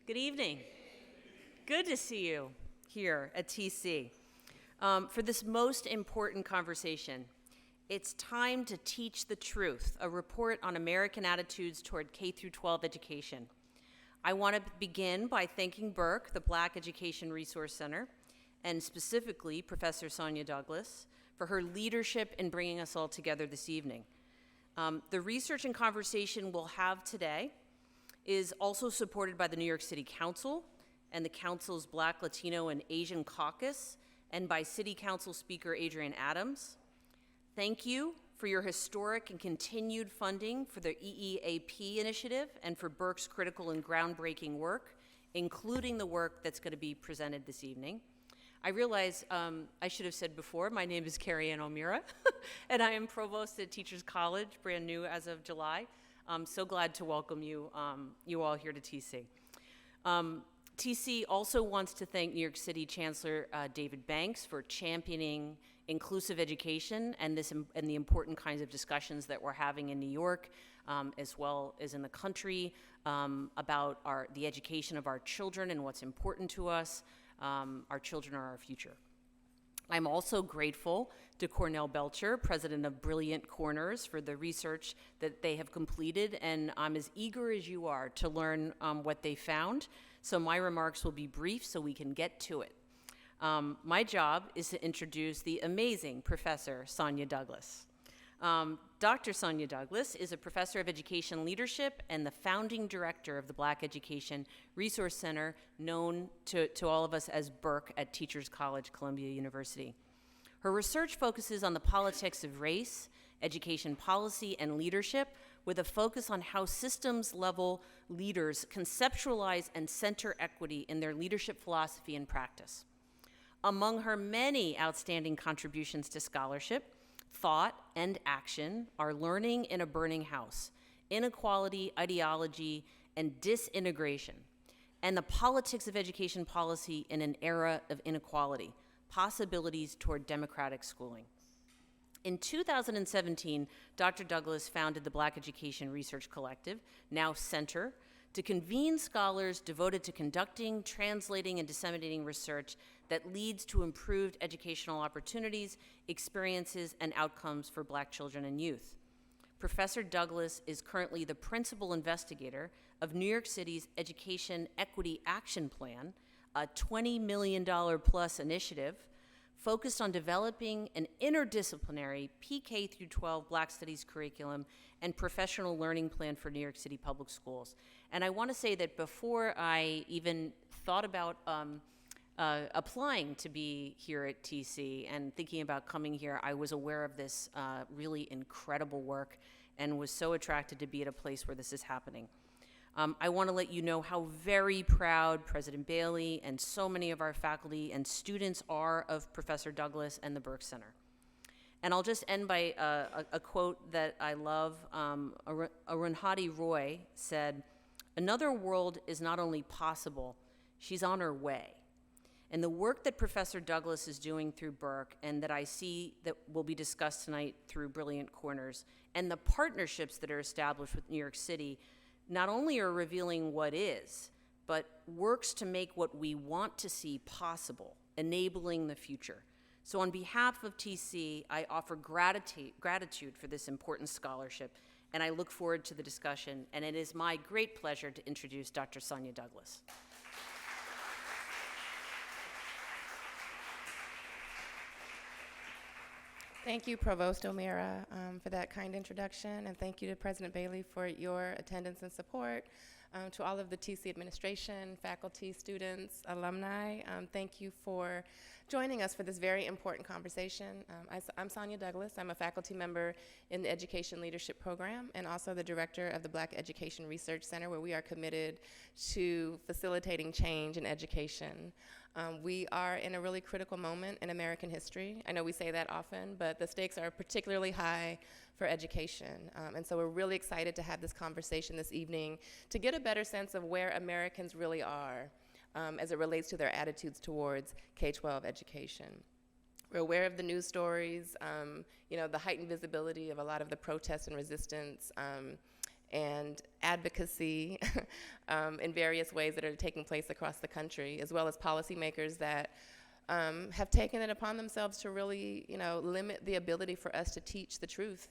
Good evening. Good to see you here at TC. For this most important conversation, it's time to teach the truth, a report on American attitudes toward K-12 education. I want to begin by thanking BERC, the Black Education Resource Center, and specifically Professor Sonya Douglass, for her leadership in bringing us all together this evening. The research and conversation we'll have today is also supported by the New York City Council and the Council's Black, Latino, and Asian Caucus, and by City Council Speaker Adrienne Adams. Thank you for your historic and continued funding for the EEAP initiative and for BERC's critical and groundbreaking work, including the work that's going to be presented this evening. I realize I should have said before, my name is Carrie Ann O'Meara, and I am Provost at Teachers College, brand new as of July. I'm so glad to welcome you, you all here to TC. TC also wants to thank New York City Chancellor David Banks for championing inclusive education and the important kinds of discussions that we're having in New York, as well as in the country, about the education of our children and what's important to us. Our children are our future. I'm also grateful to Cornell Belcher, president of Brilliant Corners, for the research that they have completed, and I'm as eager as you are to learn what they found. So my remarks will be brief so we can get to it. My job is to introduce the amazing Professor Sonya Douglass. Dr. Sonya Douglass is a professor of education leadership and the founding director of the Black Education Resource Center, known to all of us as BERC at Teachers College, Columbia University. Her research focuses on the politics of race, education policy, and leadership, with a focus on how systems-level leaders conceptualize and center equity in their leadership philosophy and practice. Among her many outstanding contributions to scholarship, thought, and action are Learning in a Burning House, Inequality, Ideology, and Disintegration, and the Politics of Education Policy in an Era of Inequality, Possibilities Toward Democratic Schooling. In 2017, Dr. Douglass founded the Black Education Research Collective, now Center, to convene scholars devoted to conducting, translating, and disseminating research that leads to improved educational opportunities, experiences, and outcomes for Black children and youth. Professor Douglass is currently the principal investigator of New York City's Education Equity Action Plan, a $20 million plus initiative focused on developing an interdisciplinary PK-12 Black Studies curriculum and professional learning plan for New York City public schools. And I want to say that before I even thought about applying to be here at TC and thinking about coming here, I was aware of this really incredible work and was so attracted to be at a place where this is happening. I want to let you know how very proud President Bailey and so many of our faculty and students are of Professor Douglass and the BERC Center. And I'll just end by a quote that I love. Arundhati Roy said, "Another world is not only possible, she's on her way." And the work that Professor Douglass is doing through BERC and that I see that will be discussed tonight through Brilliant Corners and the partnerships that are established with New York City not only are revealing what is, but works to make what we want to see possible, enabling the future. So on behalf of TC, I offer gratitude for this important scholarship, and I look forward to the discussion, and it is my great pleasure to introduce Dr. Sonya Douglass. Thank you, Provost O'Meara, for that kind introduction, and thank you to President Bailey for your attendance and support. To all of the TC administration, faculty, students, alumni, thank you for joining us for this very important conversation. I'm Sonya Douglass. I'm a faculty member in the Education Leadership Program and also the director of the Black Education Research Center, where we are committed to facilitating change in education. We are in a really critical moment in American history. I know we say that often, but the stakes are particularly high for education. And so we're really excited to have this conversation this evening to get a better sense of where Americans really are as it relates to their attitudes towards K-12 education. We're aware of the news stories, the heightened visibility of a lot of the protests and resistance and advocacy in various ways that are taking place across the country, as well as policymakers that have taken it upon themselves to really, limit the ability for us to teach the truth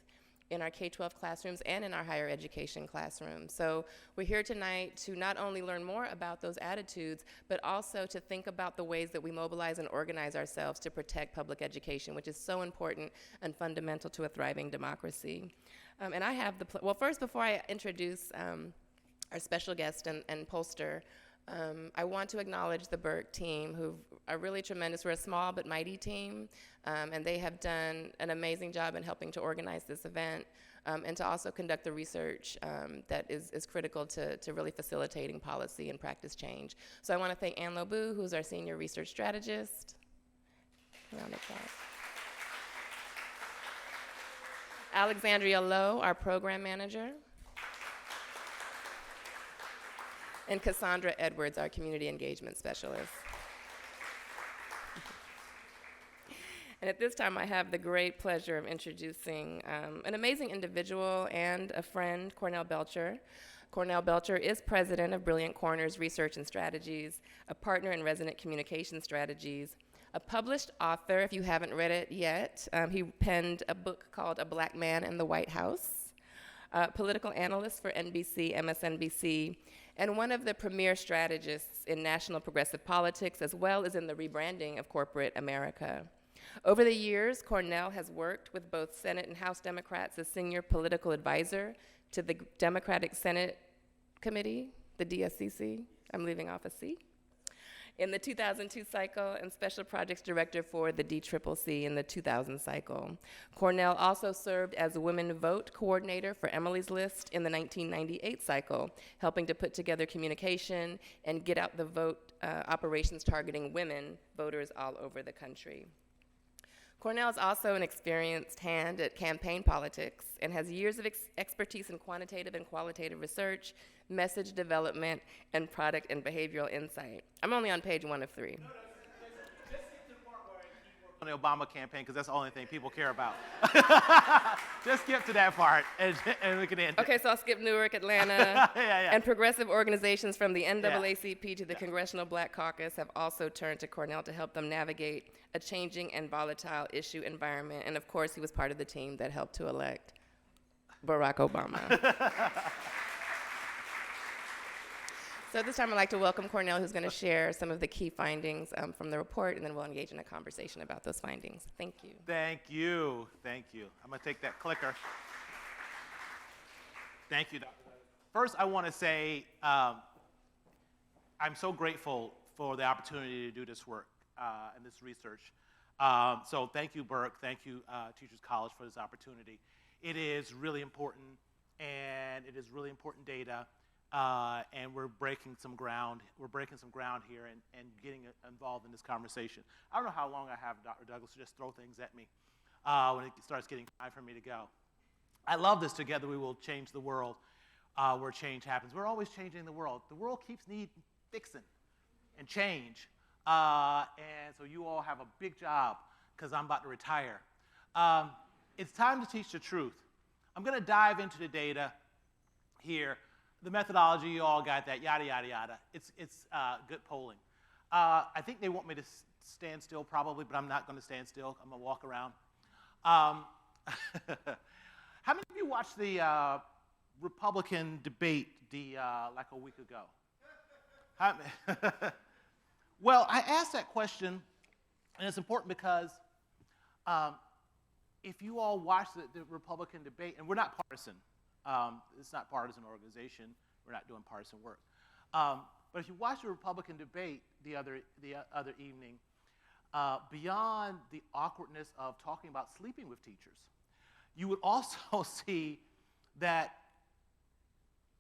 in our K-12 classrooms and in our higher education classrooms. So we're here tonight to not only learn more about those attitudes, but also to think about the ways that we mobilize and organize ourselves to protect public education, which is so important and fundamental to a thriving democracy. And I have well, first, before I introduce our special guest and pollster, I want to acknowledge the BERC team, who are really tremendous. We're a small but mighty team, and they have done an amazing job in helping to organize this event and to also conduct the research that is critical to really facilitating policy and practice change. So I want to thank Ann Lobu, who's our senior research strategist. Round of applause. Alexandria Lowe, our program manager. And Cassandra Edwards, our community engagement specialist. And at this time, I have the great pleasure of introducing an amazing individual and a friend, Cornell Belcher. Cornell Belcher is president of Brilliant Corners Research and Strategies, a partner in Resident Communication Strategies, a published author. If you haven't read it yet, he penned a book called A Black Man in the White House, political analyst for NBC, MSNBC, and one of the premier strategists in national progressive politics, as well as in the rebranding of corporate America. Over the years, Cornell has worked with both Senate and House Democrats as senior political advisor to the Democratic Senate Committee, the DSCC, I'm leaving off a C, in the 2002 cycle, and special projects director for the DCCC in the 2000 cycle. Cornell also served as Women Vote coordinator for Emily's List in the 1998 cycle, helping to put together communication and get out the vote operations targeting women voters all over the country. Cornell is also an experienced hand at campaign politics and has years of expertise in quantitative and qualitative research, message development, and product and behavioral insight. I'm only on page 1 of 3. No, just get to the part where you work on the Obama campaign, because that's the only thing people care about. Just skip to that part, and we can end. Okay, so I'll skip Newark, Atlanta, Yeah. and progressive organizations from the NAACP to the Congressional Black Caucus have also turned to Cornell to help them navigate a changing and volatile issue environment. And of course, he was part of the team that helped to elect Barack Obama. So at this time, I'd like to welcome Cornell, who's going to share some of the key findings from the report, and then we'll engage in a conversation about those findings. Thank you. Thank you. I'm going to take that clicker. Thank you, Dr. First, I want to say I'm so grateful for the opportunity to do this work and this research. So thank you, BERC. Thank you, Teachers College, for this opportunity. It is really important, and it is really important data. And we're breaking some ground. We're breaking some ground here and getting involved in this conversation. I don't know how long I have, Dr. Douglas, so just throw things at me when it starts getting time for me to go. I love this. Together we will change the world where change happens. We're always changing the world. The world keeps needing fixing and change. And so you all have a big job, because I'm about to retire. It's time to teach the truth. I'm going to dive into the data here. The methodology, you all got that, yada, yada, yada. It's good polling. I think they want me to stand still probably, but I'm not going to stand still. I'm going to walk around. How many of you watched the Republican debate like a week ago? Well, I asked that question, and it's important because if you all watched the Republican debate, and we're not partisan. It's not partisan organization. We're not doing partisan work. But if you watch the Republican debate the other evening, beyond the awkwardness of talking about sleeping with teachers, you would also see that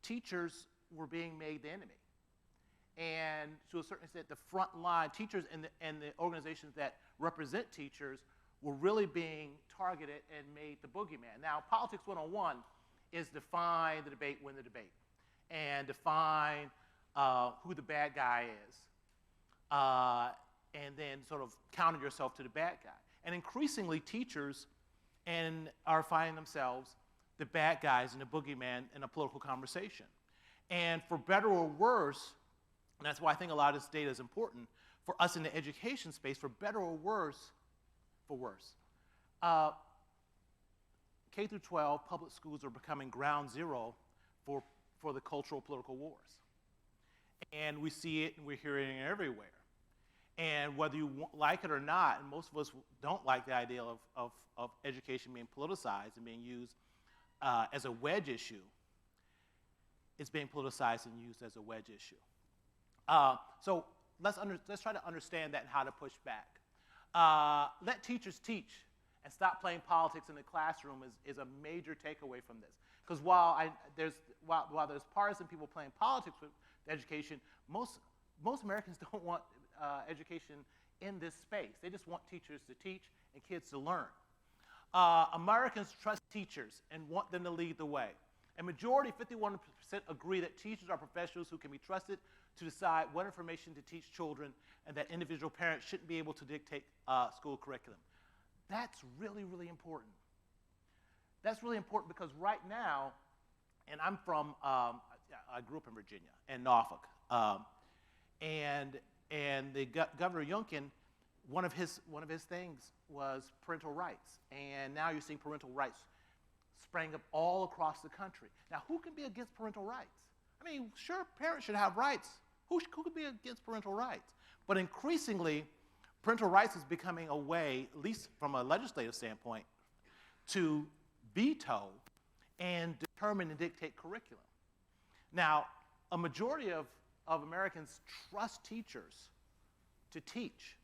teachers were being made the enemy. And to a certain extent, the front line teachers and the organizations that represent teachers were really being targeted and made the boogeyman. Now, Politics 101 is define the debate, win the debate, and define who the bad guy is, and then sort of counter yourself to the bad guy. And increasingly, teachers are finding themselves the bad guys and the boogeyman in a political conversation. And for better or worse, and that's why I think a lot of this data is important, for us in the education space, for better or worse, K-12 public schools are becoming ground zero for the cultural political wars. And we see it and we're hearing it everywhere. And whether you like it or not, and most of us don't like the idea of education being politicized and being used as a wedge issue, it's being politicized and used as a wedge issue. So let's try to understand that and how to push back. Let teachers teach and stop playing politics in the classroom is a major takeaway from this. Because while there's partisan people playing politics with education, most Americans don't want education in this space. They just want teachers to teach and kids to learn. Americans trust teachers and want them to lead the way. A majority, 51%, agree that teachers are professionals who can be trusted to decide what information to teach children and that individual parents shouldn't be able to dictate school curriculum. That's really, really important. That's really important because right now, and I'm from, I grew up in Virginia and Norfolk, and the Governor Youngkin, one of his things was parental rights, and now you're seeing parental rights sprang up all across the country. Now, who can be against parental rights? I mean, sure, parents should have rights. Who could be against parental rights? But increasingly, parental rights is becoming a way, at least from a legislative standpoint, to veto and determine and dictate curriculum. Now, a majority of Americans trust teachers to teach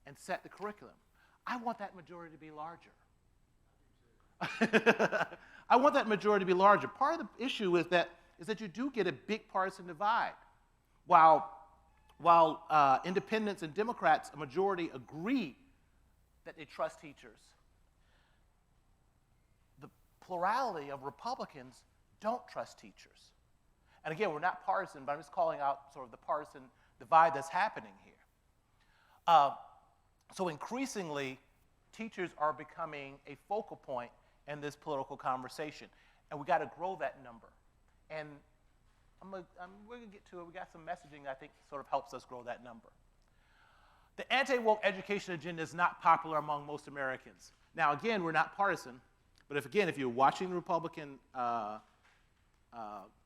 and set the curriculum. I want that majority to be larger. I want that majority to be larger. Part of the issue is that you do get a big partisan divide. While independents and Democrats, a majority agree that they trust teachers, the plurality of Republicans don't trust teachers. And again, we're not partisan, but I'm just calling out sort of the partisan divide that's happening here. So increasingly, teachers are becoming a focal point in this political conversation, and we got to grow that number. And we're going to get to it. We got some messaging that I think sort of helps us grow that number. The anti-woke education agenda is not popular among most Americans. Now, again, we're not partisan, but if you're watching the Republican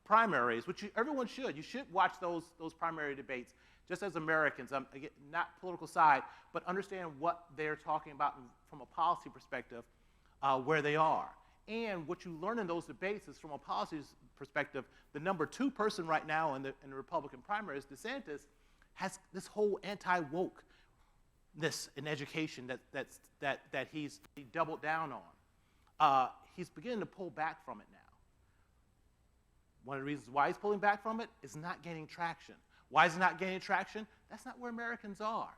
primaries, which everyone should, you should watch those primary debates, just as Americans, again, not political side, but understand what they're talking about from a policy perspective, where they are. And what you learn in those debates is, from a policy perspective, the number 2 person right now in the Republican primaries, DeSantis, has this whole anti-wokeness in education that he doubled down on. He's beginning to pull back from it now. One of the reasons why he's pulling back from it is not gaining traction. Why is it not gaining traction? That's not where Americans are.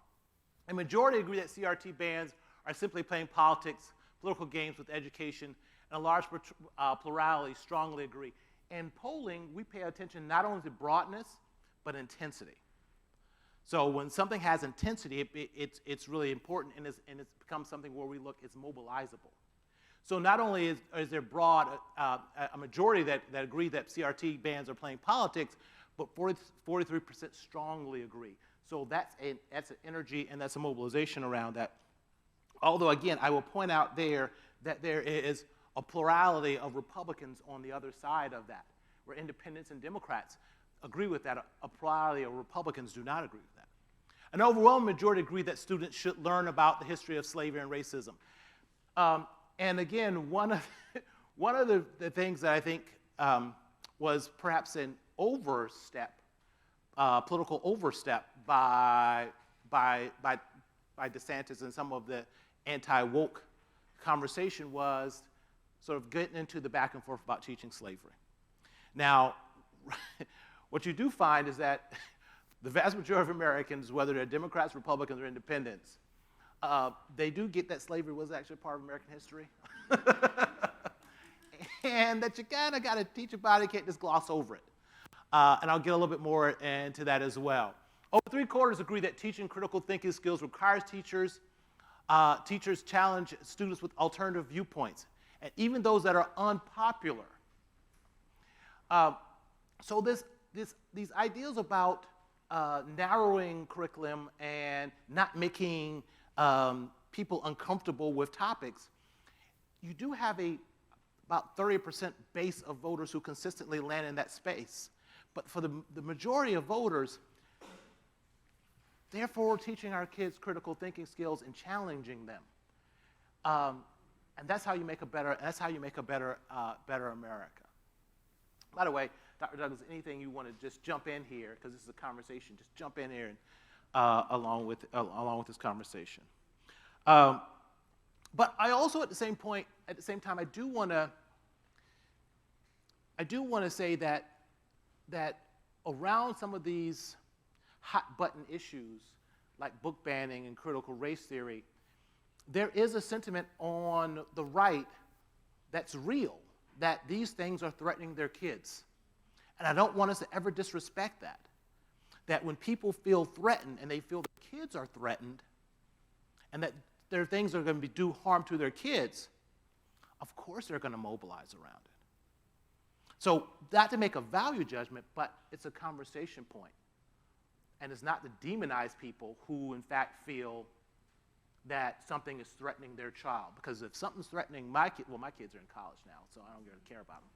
A majority agree that CRT bans are simply playing politics, political games with education, and a large plurality strongly agree. In polling, we pay attention not only to broadness, but intensity. So when something has intensity, it's really important, and it's become something where we look, it's mobilizable. So not only is there broad, a majority that agree that CRT bans are playing politics, but 43% strongly agree. So that's an energy and that's a mobilization around that. Although, again, I will point out there that there is a plurality of Republicans on the other side of that, where independents and Democrats agree with that. A plurality of Republicans do not agree with that. An overwhelming majority agree that students should learn about the history of slavery and racism. And again, one of the things that I think was perhaps an overstep, political overstep by DeSantis and some of the anti-woke conversation was sort of getting into the back and forth about teaching slavery. Now, what you do find is that the vast majority of Americans, whether they're Democrats, Republicans, or independents, they do get that slavery was actually part of American history. And that you kind of got to teach about it, you can't just gloss over it. And I'll get a little bit more into that as well. Over 3/4 agree that teaching critical thinking skills requires teachers challenge students with alternative viewpoints and even those that are unpopular. So these ideas about narrowing curriculum and not making people uncomfortable with topics, you do have about 30% base of voters who consistently land in that space. But for the majority of voters, therefore teaching our kids critical thinking skills and challenging them. And that's how you make a better America. By the way, Dr. Douglass, anything you want to just jump in here, because this is a conversation, just jump in here and, along with this conversation. But I also, at the same time, I do want to say that around some of these hot button issues, like book banning and critical race theory, there is a sentiment on the right that's real, that these things are threatening their kids. And I don't want us to ever disrespect that. That when people feel threatened and they feel their kids are threatened, and that their things are going to do harm to their kids, of course they're going to mobilize around it. So not to make a value judgment, but it's a conversation point. And it's not to demonize people who in fact feel that something is threatening their child. Because if something's threatening my kid, well, my kids are in college now, so I don't really care about them.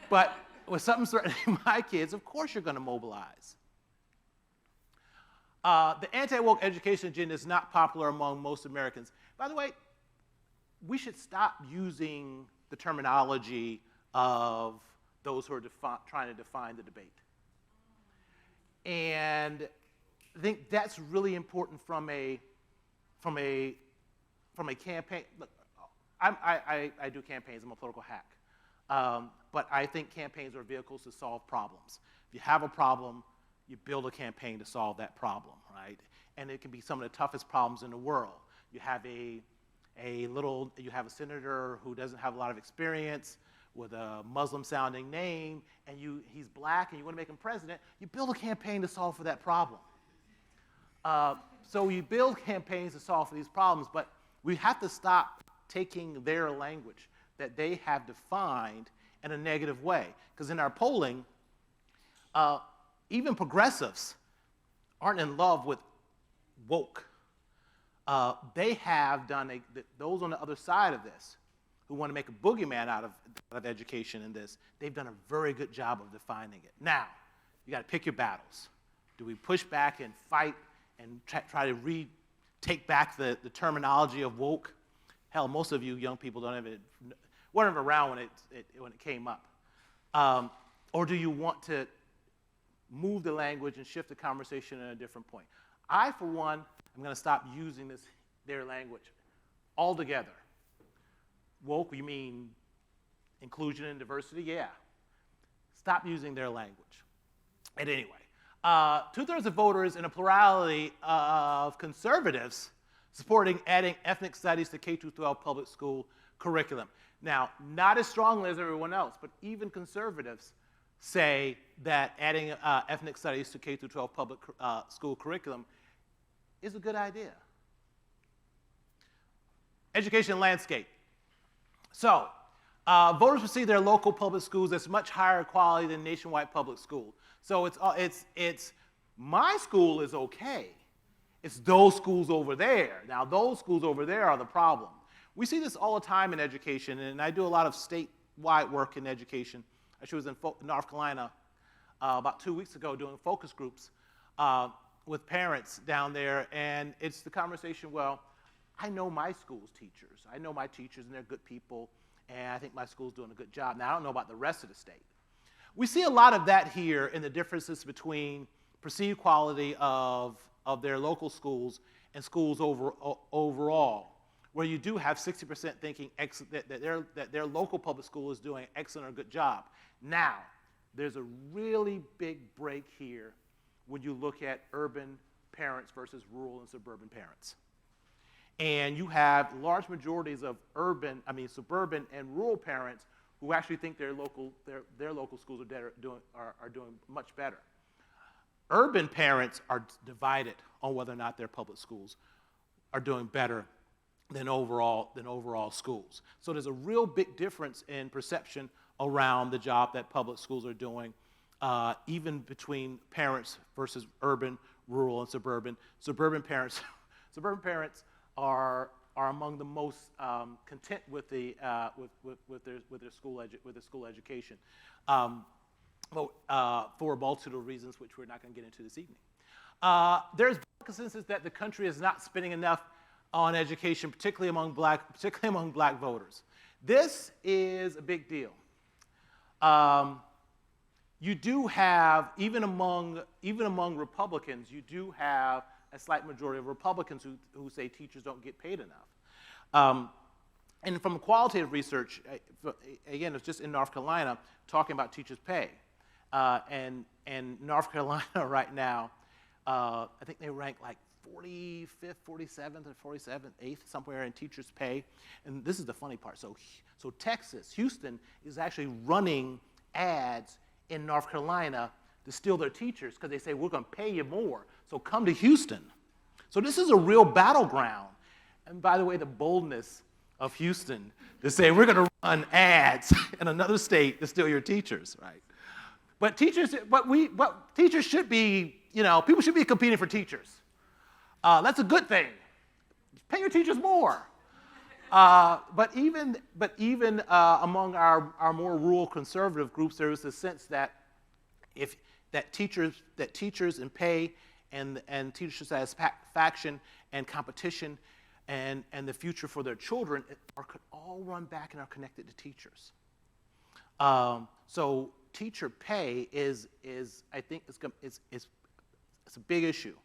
But when something's threatening my kids, of course you're going to mobilize. The anti-woke education agenda is not popular among most Americans. By the way, we should stop using the terminology of those who are trying to define the debate. And I think that's really important from a campaign. Look, I do campaigns. I'm a political hack. But I think campaigns are vehicles to solve problems. If you have a problem, you build a campaign to solve that problem, right? And it can be some of the toughest problems in the world. You have a senator who doesn't have a lot of experience with a Muslim-sounding name, and he's black, and you want to make him president. You build a campaign to solve for that problem. So you build campaigns to solve for these problems, but we have to stop taking their language that they have defined in a negative way. Because in our polling, even progressives aren't in love with woke. They have done, those on the other side of this, who want to make a boogeyman out of education in this, they've done a very good job of defining it. Now, you got to pick your battles. Do we push back and fight and try to take back the terminology of woke? Hell, most of you young people weren't even around when it came up. Or do you want to move the language and shift the conversation at a different point? I, for one, am going to stop using their language altogether. Woke, you mean inclusion and diversity? Yeah. Stop using their language. And anyway, 2/3 of voters and a plurality of conservatives supporting adding ethnic studies to K-12 public school curriculum. Now, not as strongly as everyone else, but even conservatives say that adding ethnic studies to K-12 public school curriculum is a good idea. Education landscape. So, voters perceive their local public schools as much higher quality than nationwide public school. So it's my school is okay. It's those schools over there. Now, those schools over there are the problem. We see this all the time in education, and I do a lot of statewide work in education. I was in North Carolina about 2 weeks ago doing focus groups with parents down there, and it's the conversation, well, I know my school's teachers. I know my teachers, and they're good people, and I think my school's doing a good job. Now, I don't know about the rest of the state. We see a lot of that here in the differences between perceived quality of their local schools and schools overall, where you do have 60% thinking that their local public school is doing an excellent or good job. Now, there's a really big break here when you look at urban parents versus rural and suburban parents. And you have large majorities of suburban and rural parents who actually think their local schools are doing much better. Urban parents are divided on whether or not their public schools are doing better than overall schools. So there's a real big difference in perception around the job that public schools are doing, even between parents versus urban, rural, and suburban. Suburban parents are among the most content with their school education, for a multitude of reasons which we're not going to get into this evening. There's consensus that the country is not spending enough on education, particularly among black voters. This is a big deal. You do have, even among Republicans, you do have a slight majority of Republicans who say teachers don't get paid enough. And from qualitative research, again, it's just in North Carolina, talking about teachers' pay. And North Carolina right now, I think they rank like 45th, 47th, or 47th, 8th, somewhere in teachers' pay. And this is the funny part. So Texas, Houston, is actually running ads in North Carolina to steal their teachers because they say, we're going to pay you more, so come to Houston. So this is a real battleground. And by the way, the boldness of Houston to say, we're going to run ads in another state to steal your teachers, right? But teachers should be, people should be competing for teachers. That's a good thing. Pay your teachers more. But even among our more rural conservative groups, there is a sense that teachers and pay and teacher satisfaction and competition and the future for their children could all run back and are connected to teachers. So teacher pay is I think it's a big issue,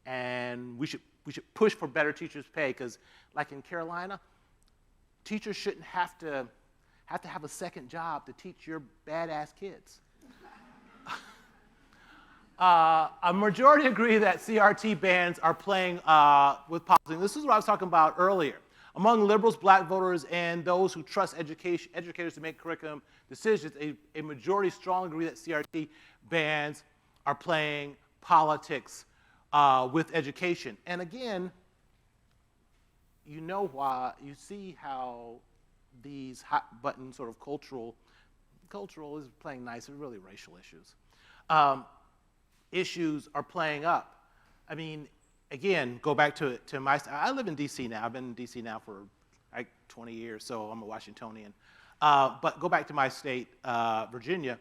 and we should push for better teachers' pay, because like in Carolina, teachers shouldn't have to have a second job to teach your badass kids. A majority agree that CRT bans are playing with policy. This is what I was talking about earlier. Among liberals, black voters, and those who trust educators to make curriculum decisions, a majority strongly agree that CRT bans are playing politics with education. And again, you know why, you see how these hot button sort of cultural is playing nice, they're really racial issues. Issues are playing up. I mean, again, go back to my, I live in DC now. I've been in DC now for like 20 years, so I'm a Washingtonian. But go back to my state, Virginia.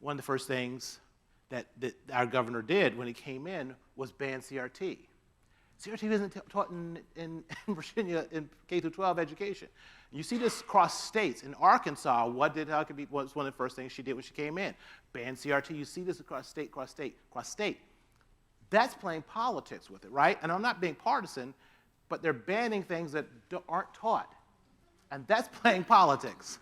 One of the first things that our governor did when he came in was ban CRT. CRT isn't taught in Virginia in K-12 education. You see this across states. In Arkansas, what was one of the first things she did when she came in? Ban CRT. You see this across state. That's playing politics with it, right? And I'm not being partisan, but they're banning things that aren't taught. And that's playing politics.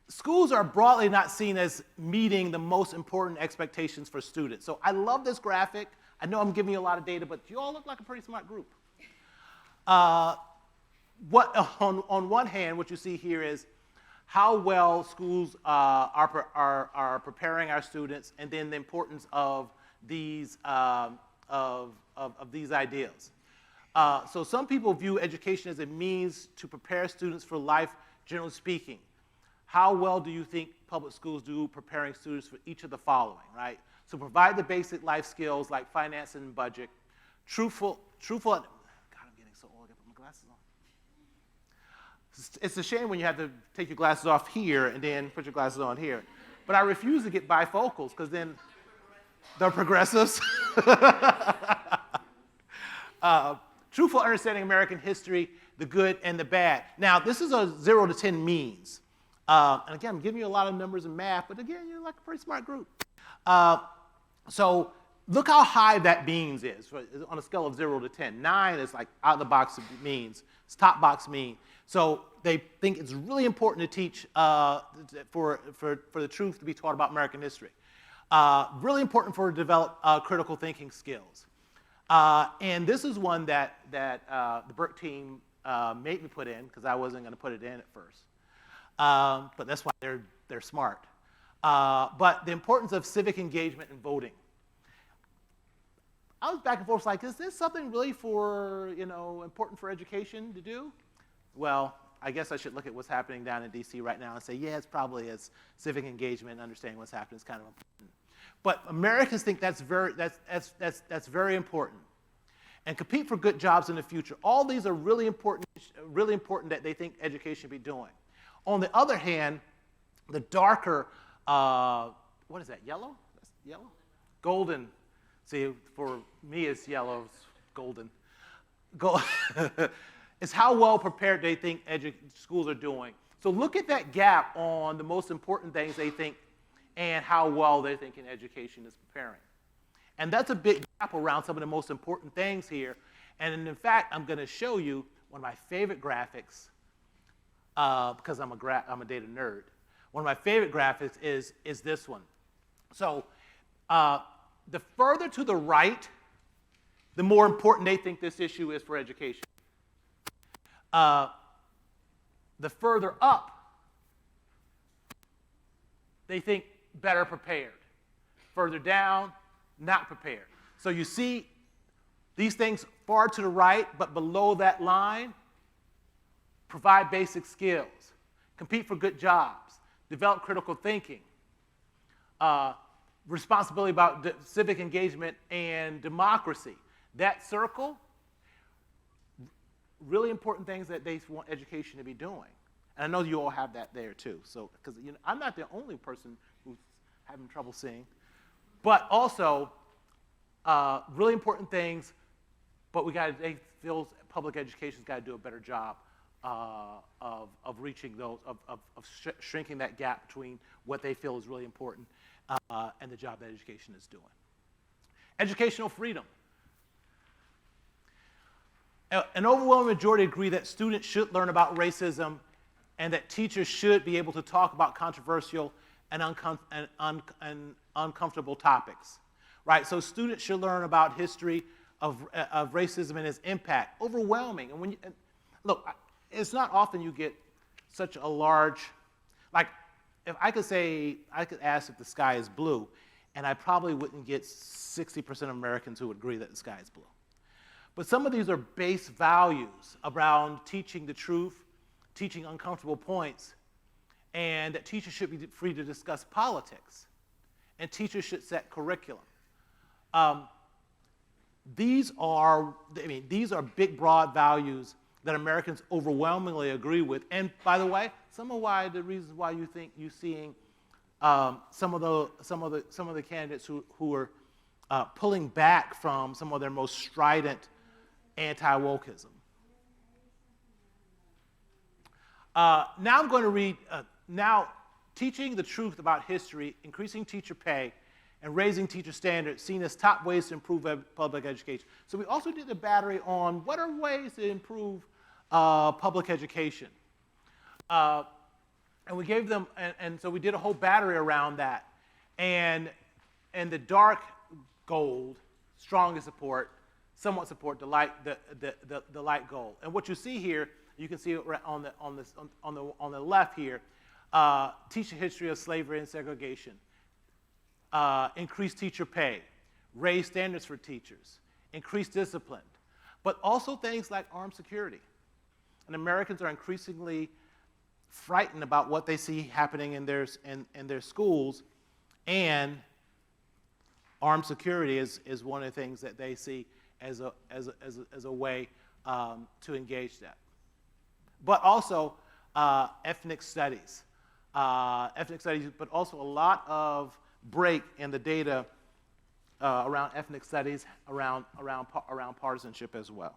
Schools are broadly not seen as meeting the most important expectations for students. So I love this graphic. I know I'm giving you a lot of data, but you all look like a pretty smart group. On one hand, what you see here is how well schools are preparing our students, and then the importance of these ideals. So some people view education as a means to prepare students for life, generally speaking. How well do you think public schools do preparing students for each of the following, right? So provide the basic life skills like finance and budget, truthful, God, I'm getting so old, I gotta put my glasses on. It's a shame when you have to take your glasses off here and then put your glasses on here. But I refuse to get bifocals, because then they're progressives. Truthful understanding of American history, the good and the bad. Now, this is a 0 to 10 means. And again, I'm giving you a lot of numbers and math, but again, you're like a pretty smart group. So look how high that means is on a scale of 0 to 10. 9 is like out of the box means. It's top box mean. So they think it's really important to teach for the truth to be taught about American history. Really important to develop critical thinking skills. And this is one that the BERC team made me put in, because I wasn't going to put it in at first. But that's why they're smart. But the importance of civic engagement and voting. I was back and forth like, is this something really for, important for education to do? Well, I guess I should look at what's happening down in DC right now and say, yeah, it's probably as civic engagement and understanding what's happening is kind of important. But Americans think that's very important. And compete for good jobs in the future. All these are really important that they think education should be doing. On the other hand, the darker, what is that, yellow? That's yellow? Golden. See, for me, it's yellow, it's golden. It's how well prepared they think schools are doing. So look at that gap on the most important things they think and how well they think in education is preparing. And that's a big gap around some of the most important things here. And in fact, I'm going to show you one of my favorite graphics, because I'm a data nerd. One of my favorite graphics is this one. So the further to the right, the more important they think this issue is for education. The further up, they think better prepared. Further down, not prepared. So you see these things far to the right, but below that line, provide basic skills, compete for good jobs, develop critical thinking, responsibility about civic engagement and democracy. That circle, really important things that they want education to be doing. And I know you all have that there too. So, because I'm not the only person who's having trouble seeing. But also, really important things, but they feel public education's got to do a better job of reaching those, of shrinking that gap between what they feel is really important and the job that education is doing. Educational freedom. An overwhelming majority agree that students should learn about racism and that teachers should be able to talk about controversial and uncomfortable topics, right? So students should learn about history of racism and its impact. Overwhelming. And look, it's not often you get such a large, like, if I could ask if the sky is blue, and I probably wouldn't get 60% of Americans who would agree that the sky is blue. But some of these are base values around teaching the truth, teaching uncomfortable points, and that teachers should be free to discuss politics, and teachers should set curriculum. These are big, broad values that Americans overwhelmingly agree with. And by the way, some of the reasons why you think you're seeing some of the candidates who are pulling back from some of their most strident anti-wokeism. Now I'm going to read, teaching the truth about history, increasing teacher pay, and raising teacher standards seen as top ways to improve public education. So we also did a battery on what are ways to improve public education. And we gave them, and so we did a whole battery around that. And the dark gold, strongest support, somewhat support, the light gold. And what you see here, you can see it on the left here, teach the history of slavery and segregation, increase teacher pay, raise standards for teachers, increase discipline, but also things like armed security. And Americans are increasingly frightened about what they see happening in their schools, and armed security is one of the things that they see as a way to engage that. But also ethnic studies, but also a lot of break in the data around ethnic studies, around partisanship as well.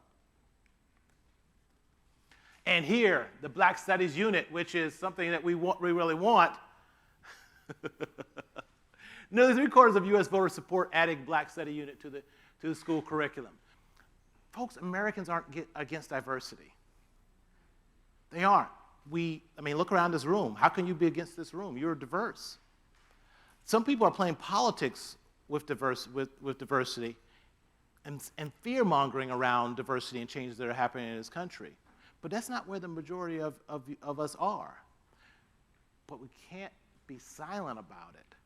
And here, the Black Studies unit, which is something that we really want. Nearly 3/4 of U.S. voters support adding Black Study unit to the school curriculum. Folks, Americans aren't against diversity. They aren't. Look around this room. How can you be against this room? You're diverse. Some people are playing politics with diversity and fear-mongering around diversity and changes that are happening in this country. But that's not where the majority of us are. But we can't be silent about it,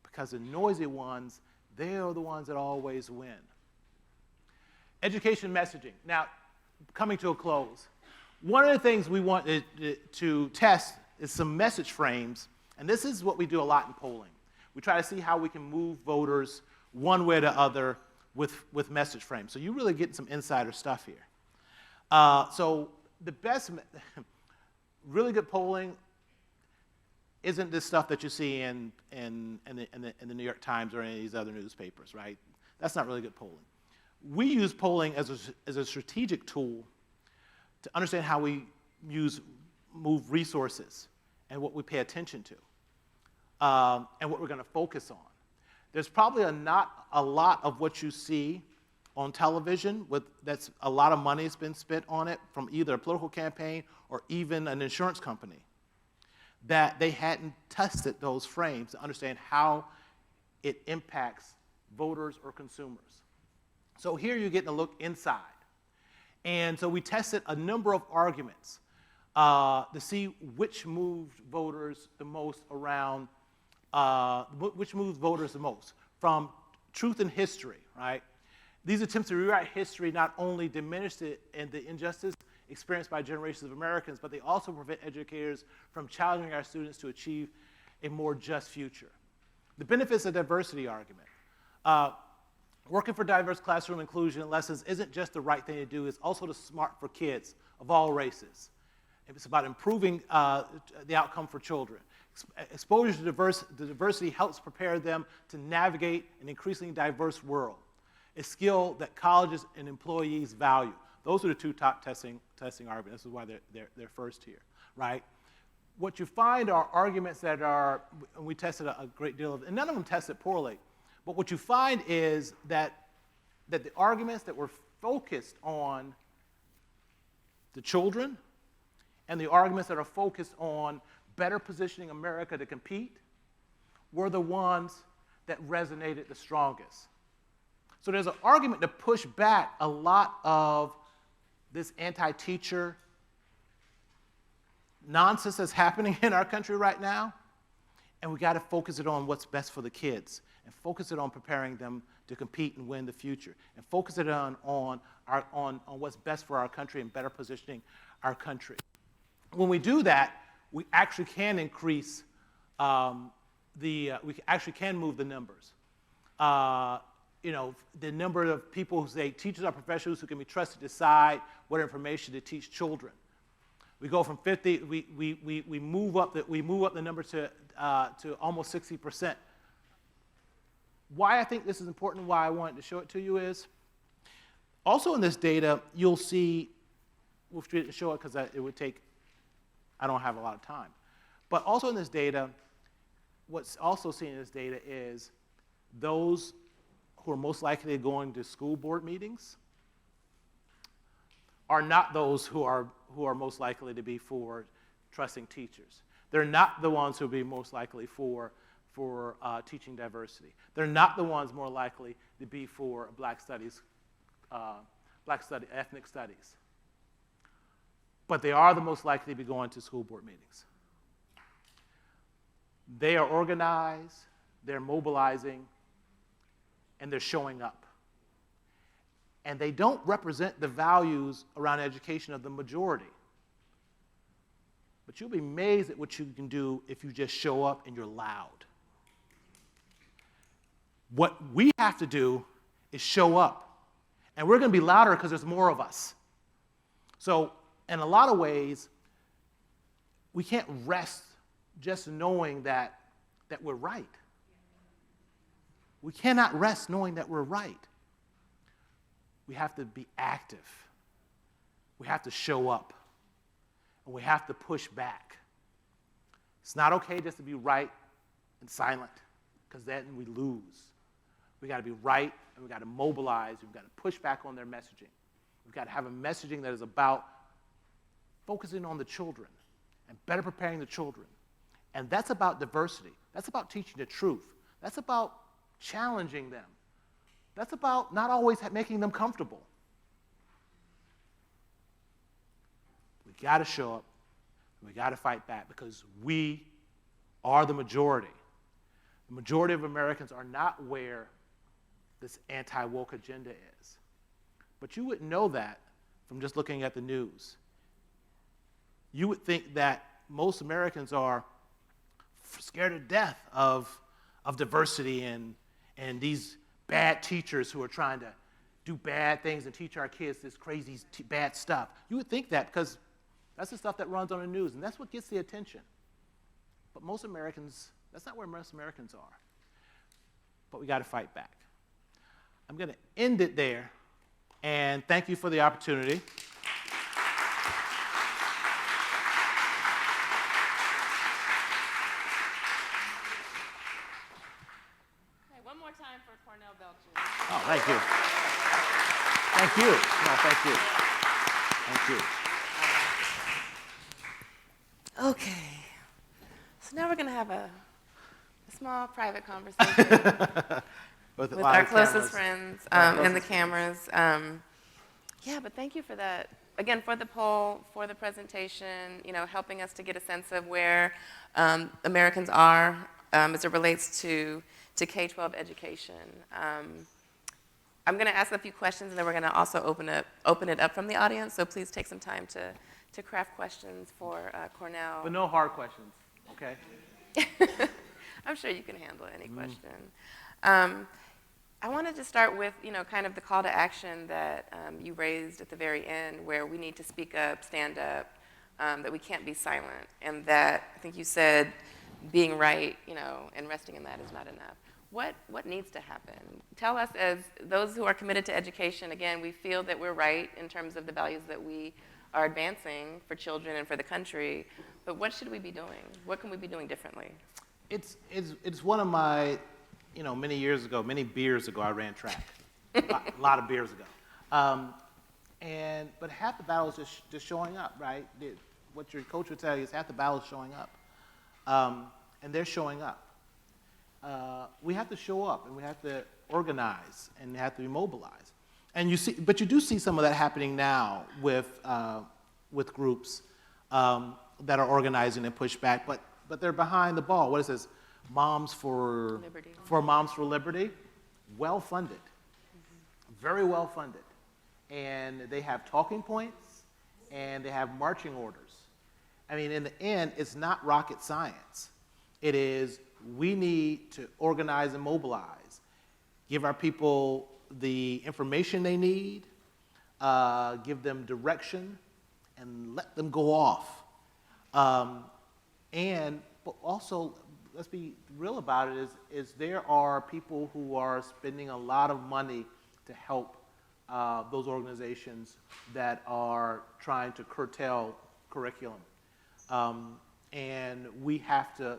because the noisy ones, they are the ones that always win. Education messaging. Now, coming to a close, one of the things we want to test is some message frames, and this is what we do a lot in polling. We try to see how we can move voters one way or the other with message frames. So you're really getting some insider stuff here. So the best, really good polling isn't this stuff that you see in the New York Times or any of these other newspapers, right? That's not really good polling. We use polling as a strategic tool to understand how we move resources and what we pay attention to, and what we're going to focus on. There's probably not a lot of what you see on television that's a lot of money has been spent on it from either a political campaign or even an insurance company, that they hadn't tested those frames to understand how it impacts voters or consumers. So here you're getting a look inside. And so we tested a number of arguments to see which moved voters the most around, which moved voters the most, from truth and history, right? These attempts to rewrite history not only diminish the injustice experienced by generations of Americans, but they also prevent educators from challenging our students to achieve a more just future. The benefits of diversity argument. Working for diverse classroom inclusion and lessons isn't just the right thing to do, it's also the smart for kids of all races. It's about improving the outcome for children. Exposure to diversity helps prepare them to navigate an increasingly diverse world, a skill that colleges and employees value. Those are the two top testing arguments. This is why they're first here, right? What you find are arguments that are, and we tested a great deal of, and none of them tested poorly, but what you find is that the arguments that were focused on the children and the arguments that are focused on better positioning America to compete were the ones that resonated the strongest. So there's an argument to push back a lot of this anti-teacher nonsense that's happening in our country right now, and we got to focus it on what's best for the kids, and focus it on preparing them to compete and win the future, and focus it on what's best for our country and better positioning our country. When we do that, we actually can increase we actually can move the numbers. The number of people who say teachers are professionals who can be trusted to decide what information to teach children. We go from 50, we move up the number to almost 60%. Why I think this is important, why I wanted to show it to you is, also in this data, you'll see, we'll show it because it would take, I don't have a lot of time. But also in this data, what's also seen in this data is those who are most likely going to school board meetings are not those who are most likely to be for trusting teachers. They're not the ones who will be most likely for teaching diversity. They're not the ones more likely to be for ethnic studies. But they are the most likely to be going to school board meetings. They are organized, they're mobilizing, and they're showing up. And they don't represent the values around education of the majority. But you'll be amazed at what you can do if you just show up and you're loud. What we have to do is show up. And we're going to be louder because there's more of us. So in a lot of ways, we can't rest just knowing that we're right. We cannot rest knowing that we're right. We have to be active. We have to show up. And we have to push back. It's not okay just to be right and silent, because then we lose. We got to be right, and we got to mobilize. We've got to push back on their messaging. We've got to have a messaging that is about focusing on the children and better preparing the children. And that's about diversity. That's about teaching the truth. That's about challenging them. That's about not always making them comfortable. We got to show up. We got to fight back because we are the majority. The majority of Americans are not where this anti-woke agenda is. But you wouldn't know that from just looking at the news. You would think that most Americans are scared to death of diversity and these bad teachers who are trying to do bad things and teach our kids this crazy bad stuff. You would think that because that's the stuff that runs on the news, and that's what gets the attention. But most Americans, that's not where most Americans are. But we got to fight back. I'm going to end it there, and thank you for the opportunity. One more time for Cornell Belcher. Oh, thank you. Thank you. No, thank you. Thank you. Okay. So now we're going to have a small private conversation With our closest cameras. friends Our and the closest cameras. Yeah, but thank you for that. Again, for the poll, for the presentation, helping us to get a sense of where Americans are as it relates to K-12 education. I'm going to ask a few questions, and then we're going to also open it up from the audience. So please take some time to craft questions for Cornell. But no hard questions, okay? I'm sure you can handle any question. I wanted to start with, kind of the call to action that you raised at the very end, where we need to speak up, stand up, that we can't be silent, and that I think you said being right, and resting in that is not enough. What needs to happen? Tell us, as those who are committed to education, again, we feel that we're right in terms of the values that we are advancing for children and for the country, but what should we be doing? What can we be doing differently? It's one of my, many beers ago, I ran track. a lot of beers ago. But half the battle is just showing up, right? What your coach would tell you is half the battle is showing up. And they're showing up. We have to show up, and we have to organize, and we have to be mobilized. And you do see some of that happening now with groups that are organizing and push back, but they're behind the ball. What is this? Moms for Liberty, well funded, very well funded, and they have talking points, and they have marching orders. I mean, in the end, it's not rocket science. It is, we need to organize and mobilize, give our people the information they need, give them direction, and let them go off. But also, let's be real about it, is there are people who are spending a lot of money to help those organizations that are trying to curtail curriculum. And we have to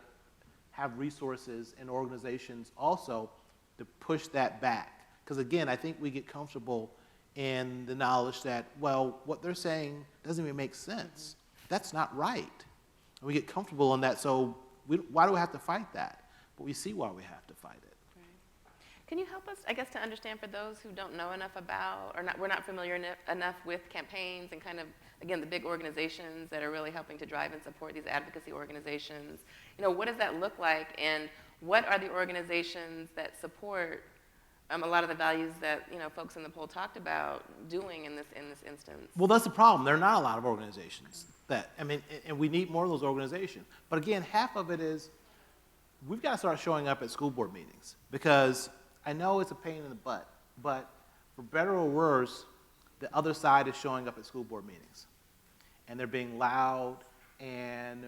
have resources and organizations also to push that back. Because again, I think we get comfortable in the knowledge that, well, what they're saying doesn't even make sense. That's not right. And we get comfortable in that, so why do we have to fight that? But we see why we have to fight it. Right. Can you help us, I guess, to understand for those who don't know enough about, or we're not familiar enough with campaigns and kind of, again, the big organizations that are really helping to drive and support these advocacy organizations, what does that look like, and what are the organizations that support a lot of the values that folks in the poll talked about doing in this instance? Well, that's the problem. There are not a lot of organizations and we need more of those organizations. But again, half of it is we've got to start showing up at school board meetings, because I know it's a pain in the butt, but for better or worse, the other side is showing up at school board meetings, and they're being loud, and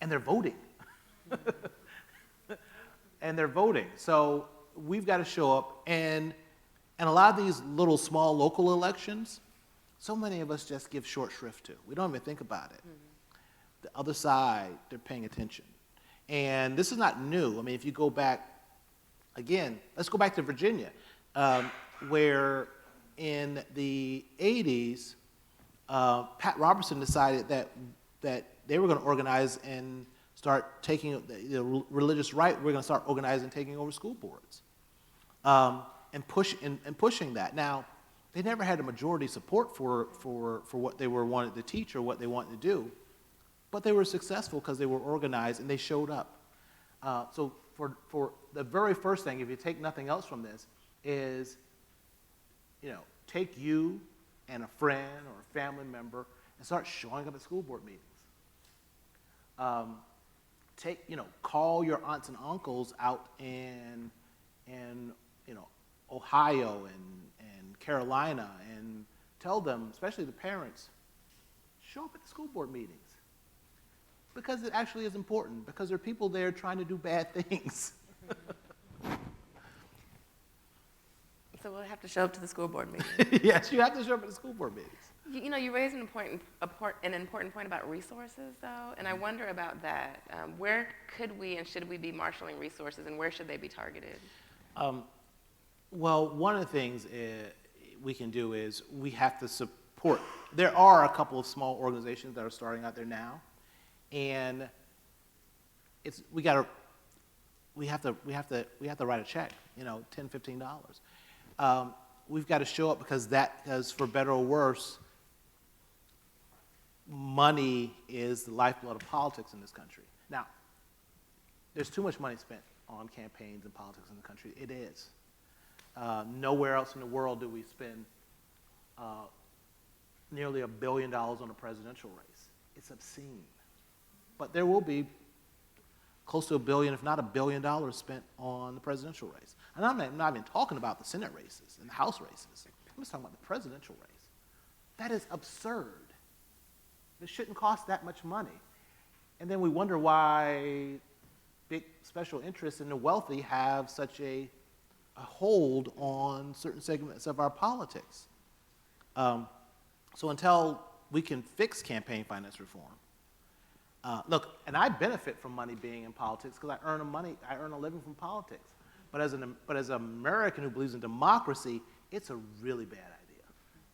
and they're voting. And they're voting. So we've got to show up, and a lot of these little small local elections, so many of us just give short shrift to. We don't even think about it. The other side, they're paying attention. And this is not new. I mean, if you go back, again, let's go back to Virginia, where in the 80s, Pat Robertson decided that they were going to organize and start taking the religious right. We're going to start organizing and taking over school boards, and pushing that. Now, they never had a majority support for what they wanted to teach or what they wanted to do, but they were successful because they were organized and they showed up. So for the very first thing, if you take nothing else from this, is, take you and a friend or a family member and start showing up at school board meetings. Call your aunts and uncles out in Ohio and Carolina, and tell them, especially the parents, show up at the school board meetings. Because it actually is important, because there are people there trying to do bad things. So we'll have to show up to the school board meeting. Yes, you have to show up at the school board meetings. You raised an important point about resources, though, and I wonder about that. Where could we and should we be marshaling resources, and where should they be targeted? Well, one of the things we can do is we have to support. There are a couple of small organizations that are starting out there now, and we have to write a check, $10, $15. We've got to show up because for better or worse, money is the lifeblood of politics in this country. Now, there's too much money spent on campaigns and politics in the country. It is. Nowhere else in the world do we spend nearly $1 billion on a presidential race. It's obscene. But there will be close to $1 billion, if not $1 billion, spent on the presidential race. And I'm not even talking about the Senate races and the House races. I'm just talking about the presidential race. That is absurd. It shouldn't cost that much money. And then we wonder why big special interests and the wealthy have such a hold on certain segments of our politics. So until we can fix campaign finance reform, look, and I benefit from money being in politics because I earn a living from politics. But as an American who believes in democracy, it's a really bad idea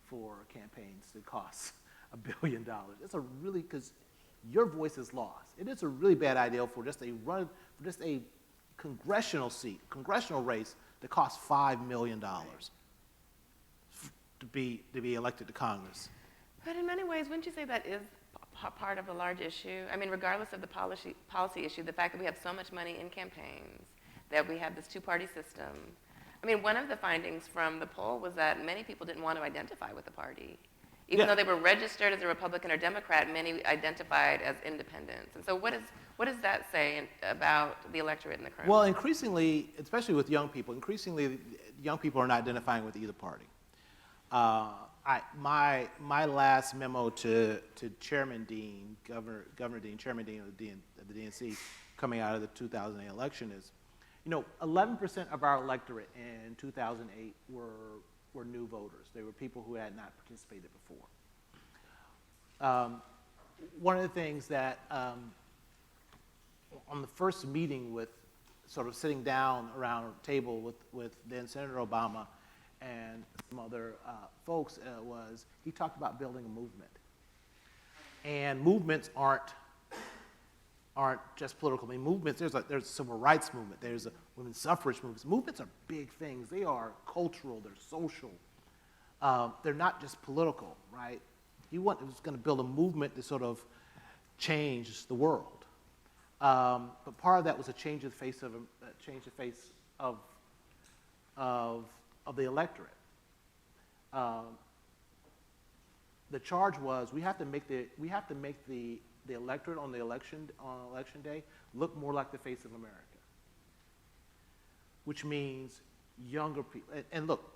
for campaigns to cost $1 billion. Because your voice is lost. It is a really bad idea for just a congressional race that costs $5 million to be elected to Congress. But in many ways, wouldn't you say that is part of a large issue? I mean, regardless of the policy issue, the fact that we have so much money in campaigns, that we have this two-party system. I mean, one of the findings from the poll was that many people didn't want to identify with the party. Even though they were registered as a Republican or Democrat, many identified as independents. And so what does that say about the electorate in the current? Well, increasingly, especially with young people, young people are not identifying with either party. My last memo to Chairman Dean, Governor Dean, Chairman Dean of the DNC, coming out of the 2008 election is, 11% of our electorate in 2008 were new voters. They were people who had not participated before. One of the things that on the first meeting with sort of sitting down around a table with then Senator Obama and some other folks was he talked about building a movement. And movements aren't just political. I mean, movements, there's a civil rights movement, there's a women's suffrage movement. Movements are big things. They are cultural, they're social. They're not just political, right? He was going to build a movement to sort of change the world. But part of that was a change of the face of the electorate. The charge was we have to make the electorate on election day look more like the face of America, which means younger people. And look,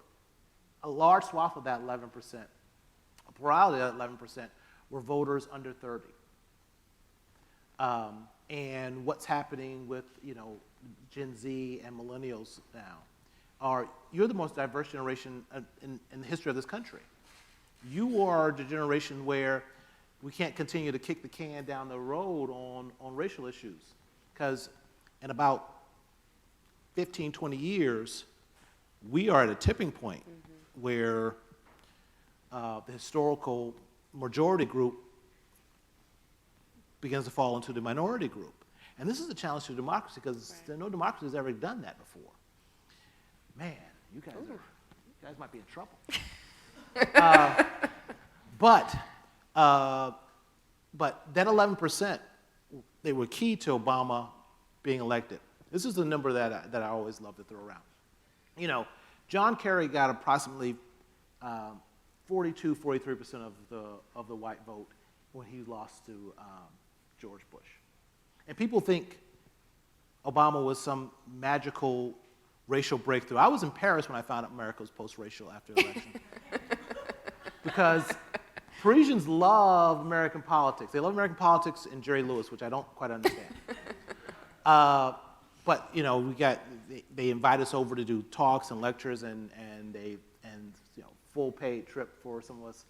a large swath of that 11%, a plurality of that 11%, were voters under 30. And what's happening with Gen Z and millennials now you're the most diverse generation in the history of this country. You are the generation where we can't continue to kick the can down the road on racial issues, because in about 15, 20 years, we are at a tipping point where the historical majority group begins to fall into the minority group. And this is a challenge to democracy, because no democracy has ever done that before. Man, you guys might be in trouble. But that 11%, they were key to Obama being elected. This is the number that I always love to throw around. John Kerry got approximately 43% of the white vote when he lost to George Bush. And people think Obama was some magical racial breakthrough. I was in Paris when I found out America was post-racial after the election. Because Parisians love American politics. They love American politics and Jerry Lewis, which I don't quite understand. But you know, they invite us over to do talks and lectures, and you know, full paid trip for some of us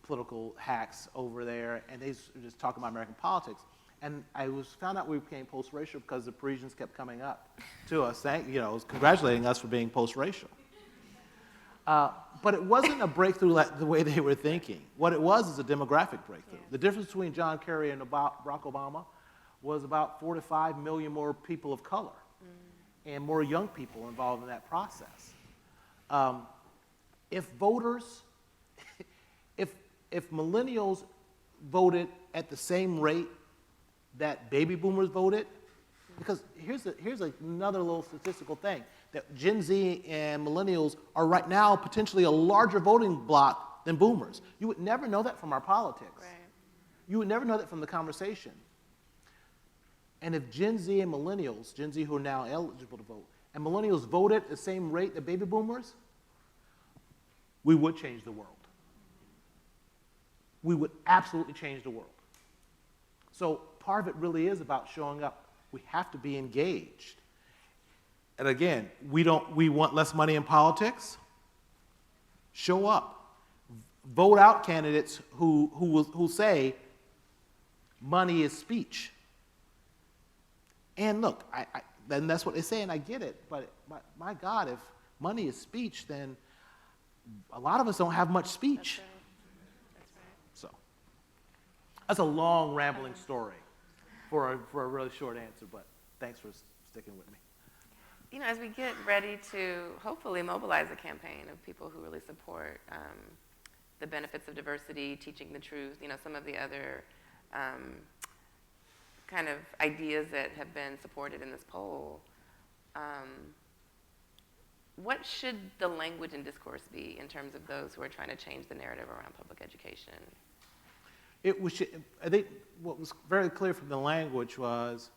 political hacks over there, and they just talk about American politics. And I found out we became post-racial because the Parisians kept coming up to us, congratulating us for being post-racial. But it wasn't a breakthrough like the way they were thinking. What it was is a demographic breakthrough. Yeah. The difference between John Kerry and Barack Obama was about 4 to 5 million more people of color and more young people involved in that process. If voters, if millennials voted at the same rate that baby boomers voted, because here's another little statistical thing, that Gen Z and millennials are right now potentially a larger voting bloc than boomers. You would never know that from our politics. Right. You would never know that from the conversation. And if Gen Z and millennials, Gen Z who are now eligible to vote, and millennials voted at the same rate that baby boomers, we would change the world. We would absolutely change the world. So part of it really is about showing up. We have to be engaged. And again, we want less money in politics. Show up. Vote out candidates who say money is speech. And look, then that's what they say, and I get it. But my God, if money is speech, then a lot of us don't have much speech. That's right. That's right. So that's a long, rambling story for a really short answer. But thanks for sticking with me. You know, as we get ready to hopefully mobilize a campaign of people who really support the benefits of diversity, teaching the truth, you know, some of the other kind of ideas that have been supported in this poll, what should the language and discourse be in terms of those who are trying to change the narrative around public education? I think what was very clear from the language was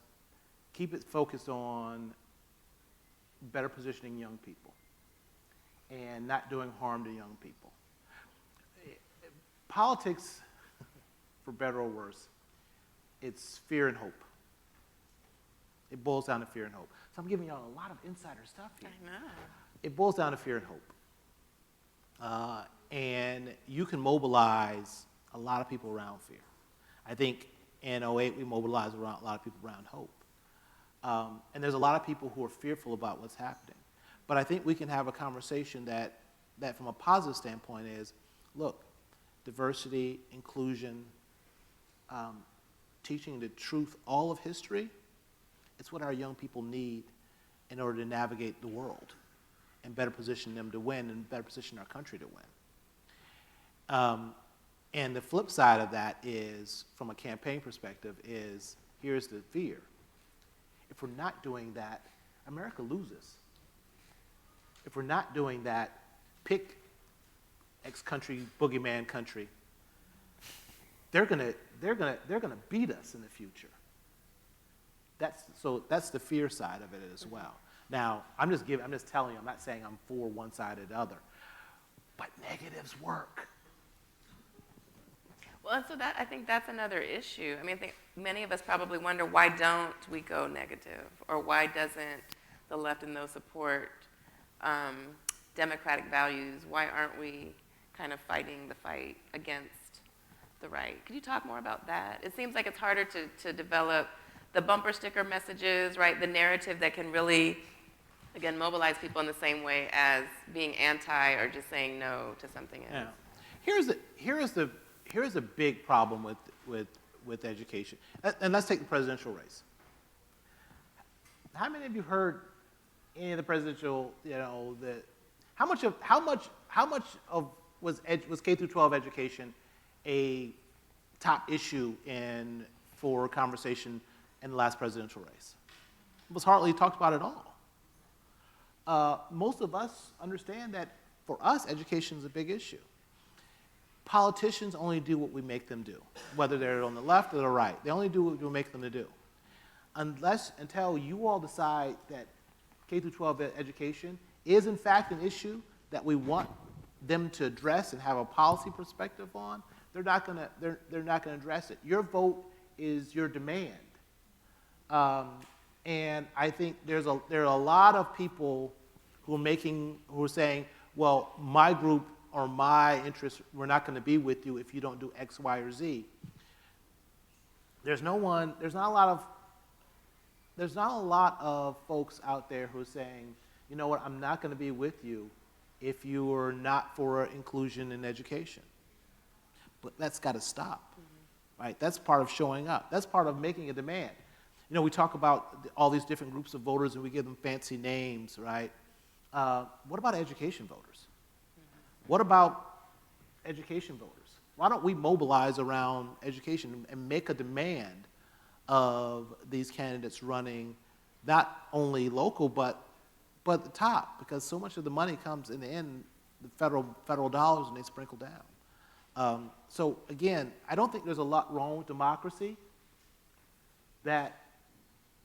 keep it focused on better positioning young people and not doing harm to young people. Politics, for better or worse, it's fear and hope. It boils down to fear and hope. So I'm giving y'all a lot of insider stuff here. I know. It boils down to fear and hope. And you can mobilize a lot of people around fear. I think in 2008 we mobilized a lot of people around hope. And there's a lot of people who are fearful about what's happening. But I think we can have a conversation that from a positive standpoint is, look, diversity, inclusion, teaching the truth, all of history, it's what our young people need in order to navigate the world and better position them to win and better position our country to win. And the flip side of that is, from a campaign perspective, is here's the fear. If we're not doing that, America loses. If we're not doing that, pick X country, boogeyman country. They're gonna beat us in the future. That's the fear side of it as well. Now, I'm just telling you, I'm not saying I'm for one side or the other, but negatives work. Well, and so I think that's another issue. I mean, I think many of us probably wonder, why don't we go negative? Or why doesn't the left and those support democratic values, why aren't we kind of fighting the fight against the right? Could you talk more about that? It seems like it's harder to develop the bumper sticker messages, right? The narrative that can really, again, mobilize people in the same way as being anti or just saying no to something else. Yeah. Here's the big problem with education. And let's take the presidential race. How many of you heard any of the presidential, how much was K-12 education a top issue for conversation in the last presidential race? It was hardly talked about at all. most of us understand that for us, education is a big issue. Politicians only do what we make them do, whether they're on the left or the right. They only do what we make them to do. Until you all decide that K-12 education is in fact an issue that we want them to address and have a policy perspective on, they're not going to address it. Your vote is your demand. And I think there are a lot of people who are saying, well, my group or my interests, we're not going to be with you if you don't do X, Y, or Z. There's not a lot of folks out there who are saying, you know what, I'm not going to be with you if you are not for inclusion in education. But that's got to stop, right? That's part of showing up. That's part of making a demand. You know, we talk about all these different groups of voters and we give them fancy names, right? What about education voters? What about education voters? Why don't we mobilize around education and make a demand of these candidates running not only local, but at the top, because so much of the money comes in the end, the federal dollars, and they sprinkle down. So again, I don't think there's a lot wrong with democracy that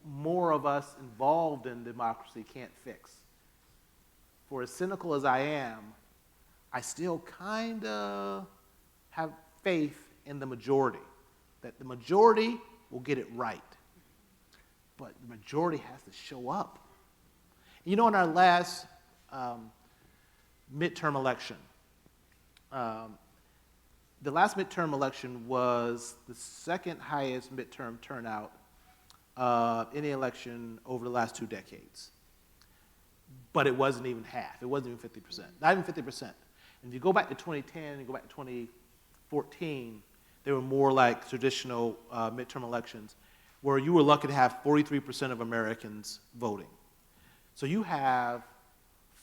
more of us involved in democracy can't fix. For as cynical as I am, I still kind of have faith in the majority, that the majority will get it right. But the majority has to show up. You know, in our last midterm election, the last midterm election was the second highest midterm turnout of any election over the last 2 decades. But it wasn't even half. It wasn't even 50%. Not even 50%. And if you go back to 2010 and go back to 2014, they were more like traditional midterm elections where you were lucky to have 43% of Americans voting. So you have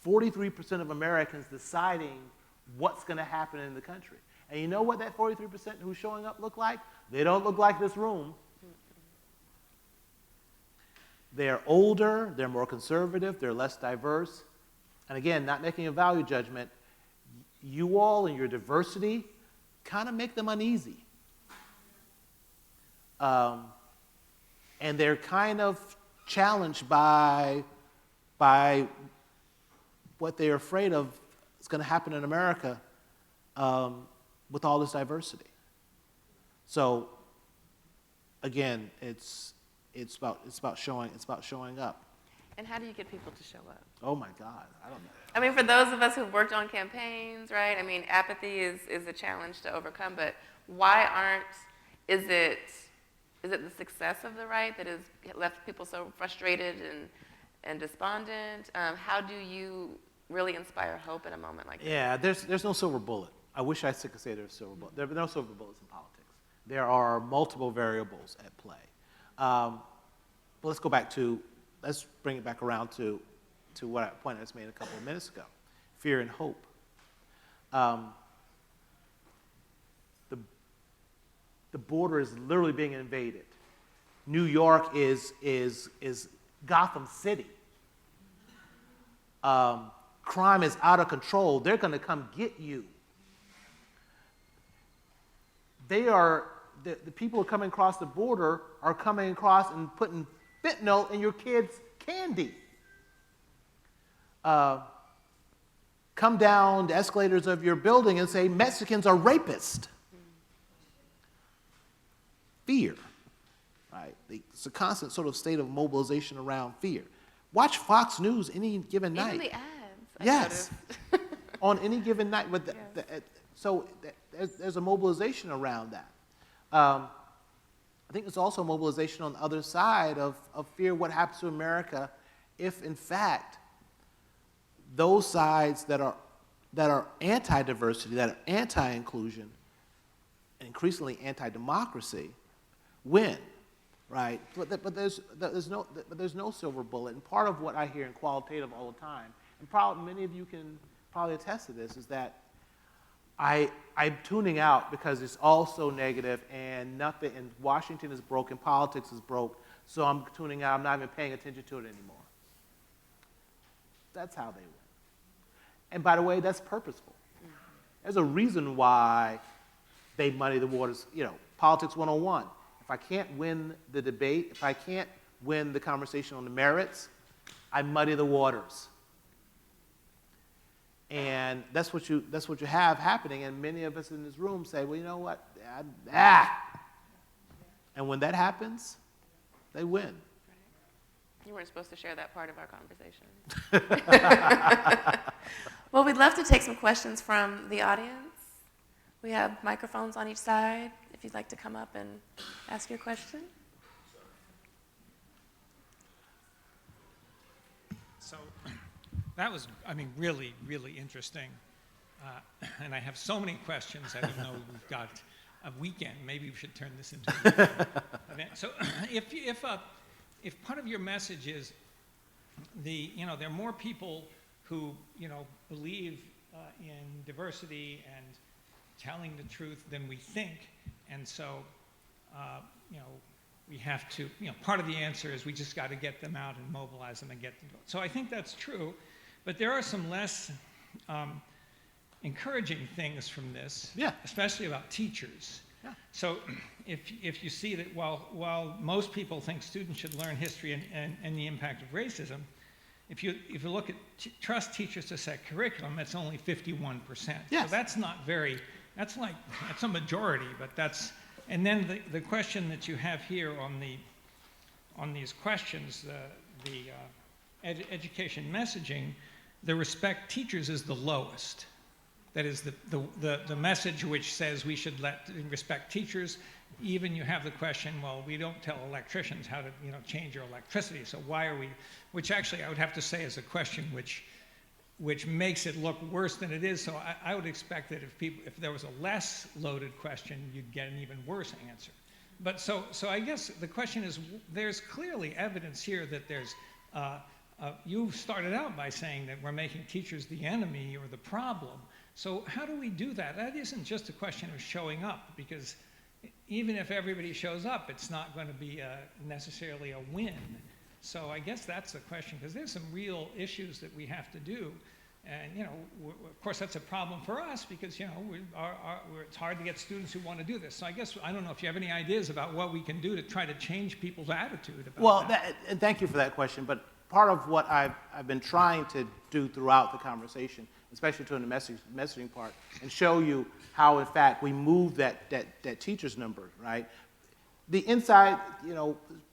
43% of Americans deciding what's going to happen in the country. And you know what that 43% who's showing up look like? They don't look like this room. They're older, they're more conservative, they're less diverse. And again, not making a value judgment, you all and your diversity kind of make them uneasy. And they're kind of challenged by what they're afraid of is going to happen in America with all this diversity. So again, it's about showing up. And how do you get people to show up? Oh my God, I don't know. I mean, for those of us who've worked on campaigns, right? I mean, apathy is a challenge to overcome, but why is it the success of the right that has left people so frustrated and despondent? How do you really inspire hope in a moment like that? Yeah, there's no silver bullet. I wish I could say there's a silver bullet. There are no silver bullets in politics. There are multiple variables at play. But let's bring it back around to what a point I just made a couple of minutes ago, fear and hope. The border is literally being invaded. New York is Gotham City. Crime is out of control. They're going to come get you. The people who are coming across the border are coming across and putting fentanyl in your kids' candy. Come down the escalators of your building and say Mexicans are rapists. Fear, right? It's a constant sort of state of mobilization around fear. Watch Fox News any given night. Even the ads. Yes, on any given night. But there's a mobilization around that. I think there's also mobilization on the other side of fear. What happens to America if, in fact, those sides that are anti-diversity, that are anti-inclusion, and increasingly anti-democracy, win, right? But there's no silver bullet. And part of what I hear in qualitative all the time, and probably many of you can probably attest to this, is that I'm tuning out because it's all so negative and nothing, and Washington is broken, politics is broke, so I'm tuning out. I'm not even paying attention to it anymore. That's how they win. And by the way, that's purposeful. There's a reason why they muddy the waters. You know, politics 101. If I can't win the debate, if I can't win the conversation on the merits, I muddy the waters. And that's what you have happening. And many of us in this room say, well, you know what? And when that happens, they win. You weren't supposed to share that part of our conversation. Well, we'd love to take some questions from the audience. We have microphones on each side if you'd like to come up and ask your question. So that was, I mean, really, really interesting. And I have so many questions. I don't know, we've got a weekend. Maybe we should turn this into an event. So if part of your message is there are more people who, believe in diversity and telling the truth than we think. And so, we have to, part of the answer is we just got to get them out and mobilize them and get them. So I think that's true. But there are some less encouraging things from this, Yeah. especially about teachers. Yeah. So if you see that while most people think students should learn history and the impact of racism, if you look at trust teachers to set curriculum, it's only 51%. Yes. So that's not very, that's a majority, but that's, and then the question that you have here on these questions, the education messaging, the respect teachers is the lowest. That is the message which says we should respect teachers. Even you have the question, well, we don't tell electricians how to change your electricity, so why are we, which actually I would have to say is a question which makes it look worse than it is. So I would expect that if there was a less loaded question, you'd get an even worse answer. But so I guess the question is, there's clearly evidence here that there's, you started out by saying that we're making teachers the enemy or the problem. So how do we do that? That isn't just a question of showing up, because even if everybody shows up, it's not going to be necessarily a win. So I guess that's the question, because there's some real issues that we have to do. And, of course, that's a problem for us because, it's hard to get students who want to do this. So I guess, I don't know if you have any ideas about what we can do to try to change people's attitude about that. And thank you for that question. But part of what I've been trying to do throughout the conversation, especially during the messaging part, and show you how, in fact, we move that teacher's number, right? The inside,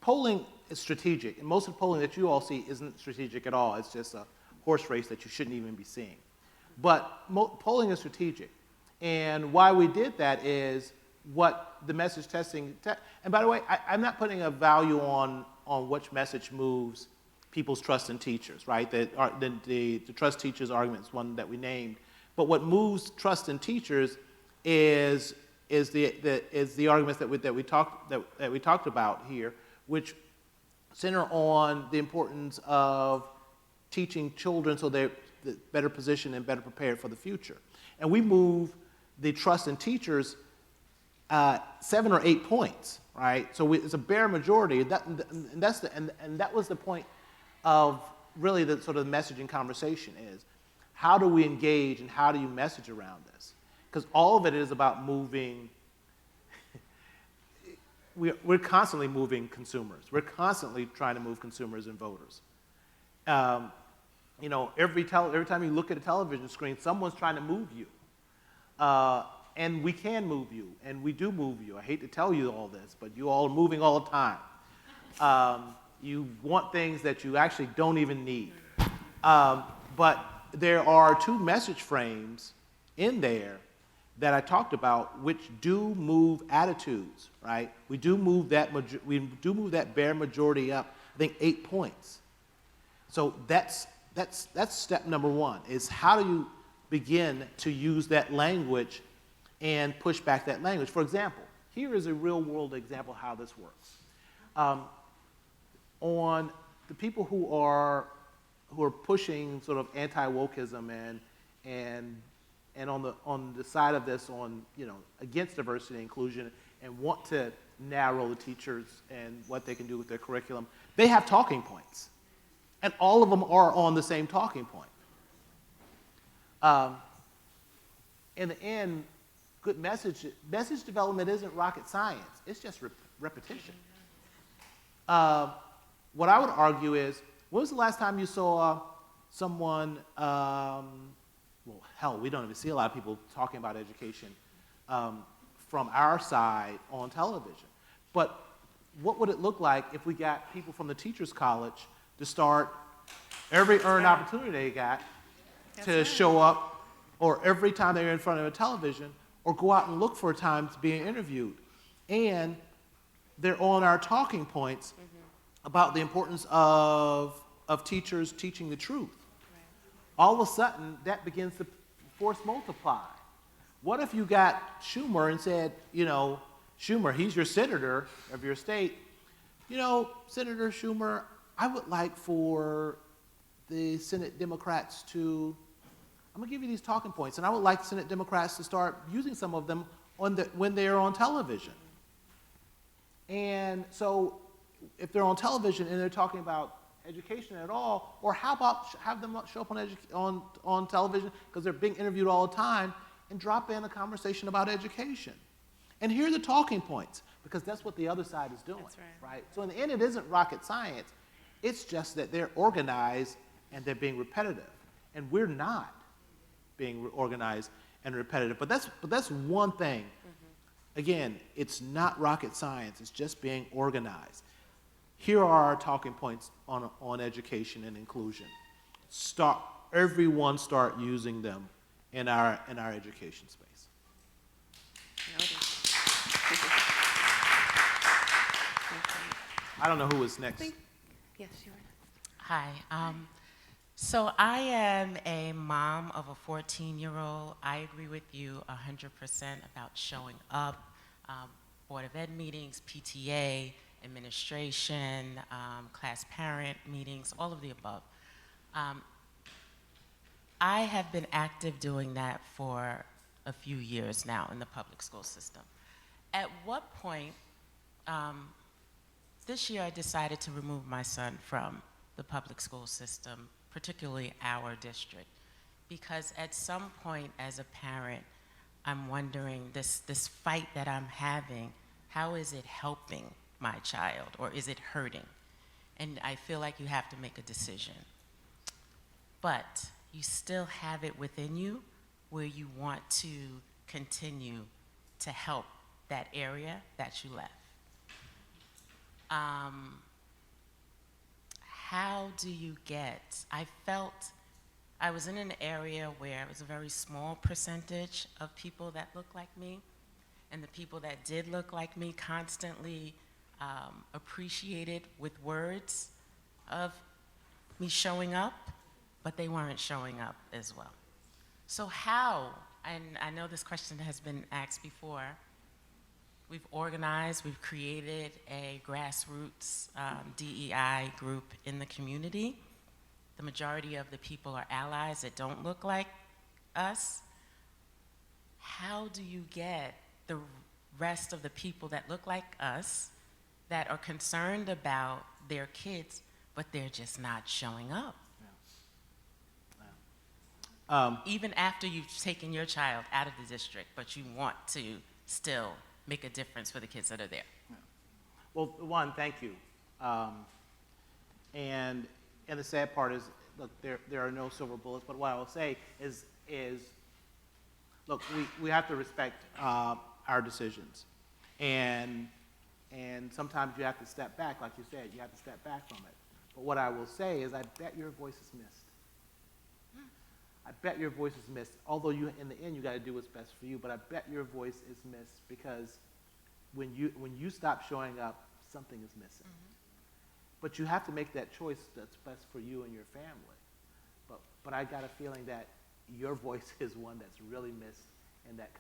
polling is strategic. And most of the polling that you all see isn't strategic at all. It's just a horse race that you shouldn't even be seeing. But polling is strategic. And why we did that is what the message testing, and by the way, I'm not putting a value on which message moves people's trust in teachers, right? The trust teachers argument is one that we named. But what moves trust in teachers is the arguments that we talked about here, which center on the importance of teaching children so they're better positioned and better prepared for the future. And we move the trust in teachers 7 or 8 points, right? So it's a bare majority. And that was the point of really the sort of messaging conversation is, how do we engage and how do you message around this? Because all of it is about moving, we're constantly moving consumers. We're constantly trying to move consumers and voters. Every time you look at a television screen, someone's trying to move you. And we can move you, and we do move you. I hate to tell you all this, but you all are moving all the time. You want things that you actually don't even need. But there are 2 message frames in there that I talked about which do move attitudes, right? We do move that bare majority up, I think 8 points. So that's step number 1, is how do you begin to use that language and push back that language. For example, here is a real world example of how this works. On the people who are pushing sort of anti-wokeism and on the side of this against diversity and inclusion and want to narrow the teachers and what they can do with their curriculum, they have talking points. And all of them are on the same talking point. In the end, good message development isn't rocket science. It's just repetition. What I would argue is, when was the last time you saw someone, well, hell, we don't even see a lot of people talking about education from our side on television. But what would it look like if we got people from the Teachers College to start every earned opportunity they got to show up, or every time they're in front of a television, or go out and look for a time to be interviewed. And they're on our talking points about the importance of teachers teaching the truth. All of a sudden, that begins to force multiply. What if you got Schumer and said, you know, Schumer, he's your senator of your state. You know, Senator Schumer, I would like for the Senate Democrats to, I'm gonna give you these talking points, and I would like Senate Democrats to start using some of them when they're on television. And so if they're on television and they're talking about education at all, or how about have them show up on television because they're being interviewed all the time, and drop in a conversation about education. And here are the talking points, because that's what the other side is doing. That's Right? So in the end, it isn't rocket science. It's just that they're organized and they're being repetitive. And we're not being organized and repetitive. But that's one thing. Again, it's not rocket science. It's just being organized. Here are our talking points on education and inclusion. Everyone start using them in our education space. I don't know who is next. Yes, you are. Hi. So I am a mom of a 14-year-old. I agree with you 100% about showing up. Board of Ed meetings, PTA, administration, class parent meetings, all of the above. I have been active doing that for a few years now in the public school system. At what point, this year I decided to remove my son from the public school system, particularly our district, because at some point as a parent, I'm wondering, this fight that I'm having, how is it helping my child, or is it hurting? And I feel like you have to make a decision. But you still have it within you where you want to continue to help that area that you left. How do you get, I felt I was in an area where it was a very small percentage of people that looked like me, and the people that did look like me constantly appreciated with words of me showing up, but they weren't showing up as well. So how, and I know this question has been asked before, we've organized, we've created a grassroots DEI group in the community. The majority of the people are allies that don't look like us. How do you get the rest of the people that look like us, that are concerned about their kids, but they're just not showing up? Even after you've taken your child out of the district, but you want to still make a difference for the kids that are there. Yeah. Well, one, thank you. And the sad part is, look, there are no silver bullets, but what I will say is look, we have to respect our decisions. And sometimes you have to step back, like you said, you have to step back from it. But what I will say is, I bet your voice is missed. I bet your voice is missed. Although in the end, you got to do what's best for you. But I bet your voice is missed because when you stop showing up, something is missing. But you have to make that choice that's best for you and your family. But I got a feeling that your voice is one that's really missed in that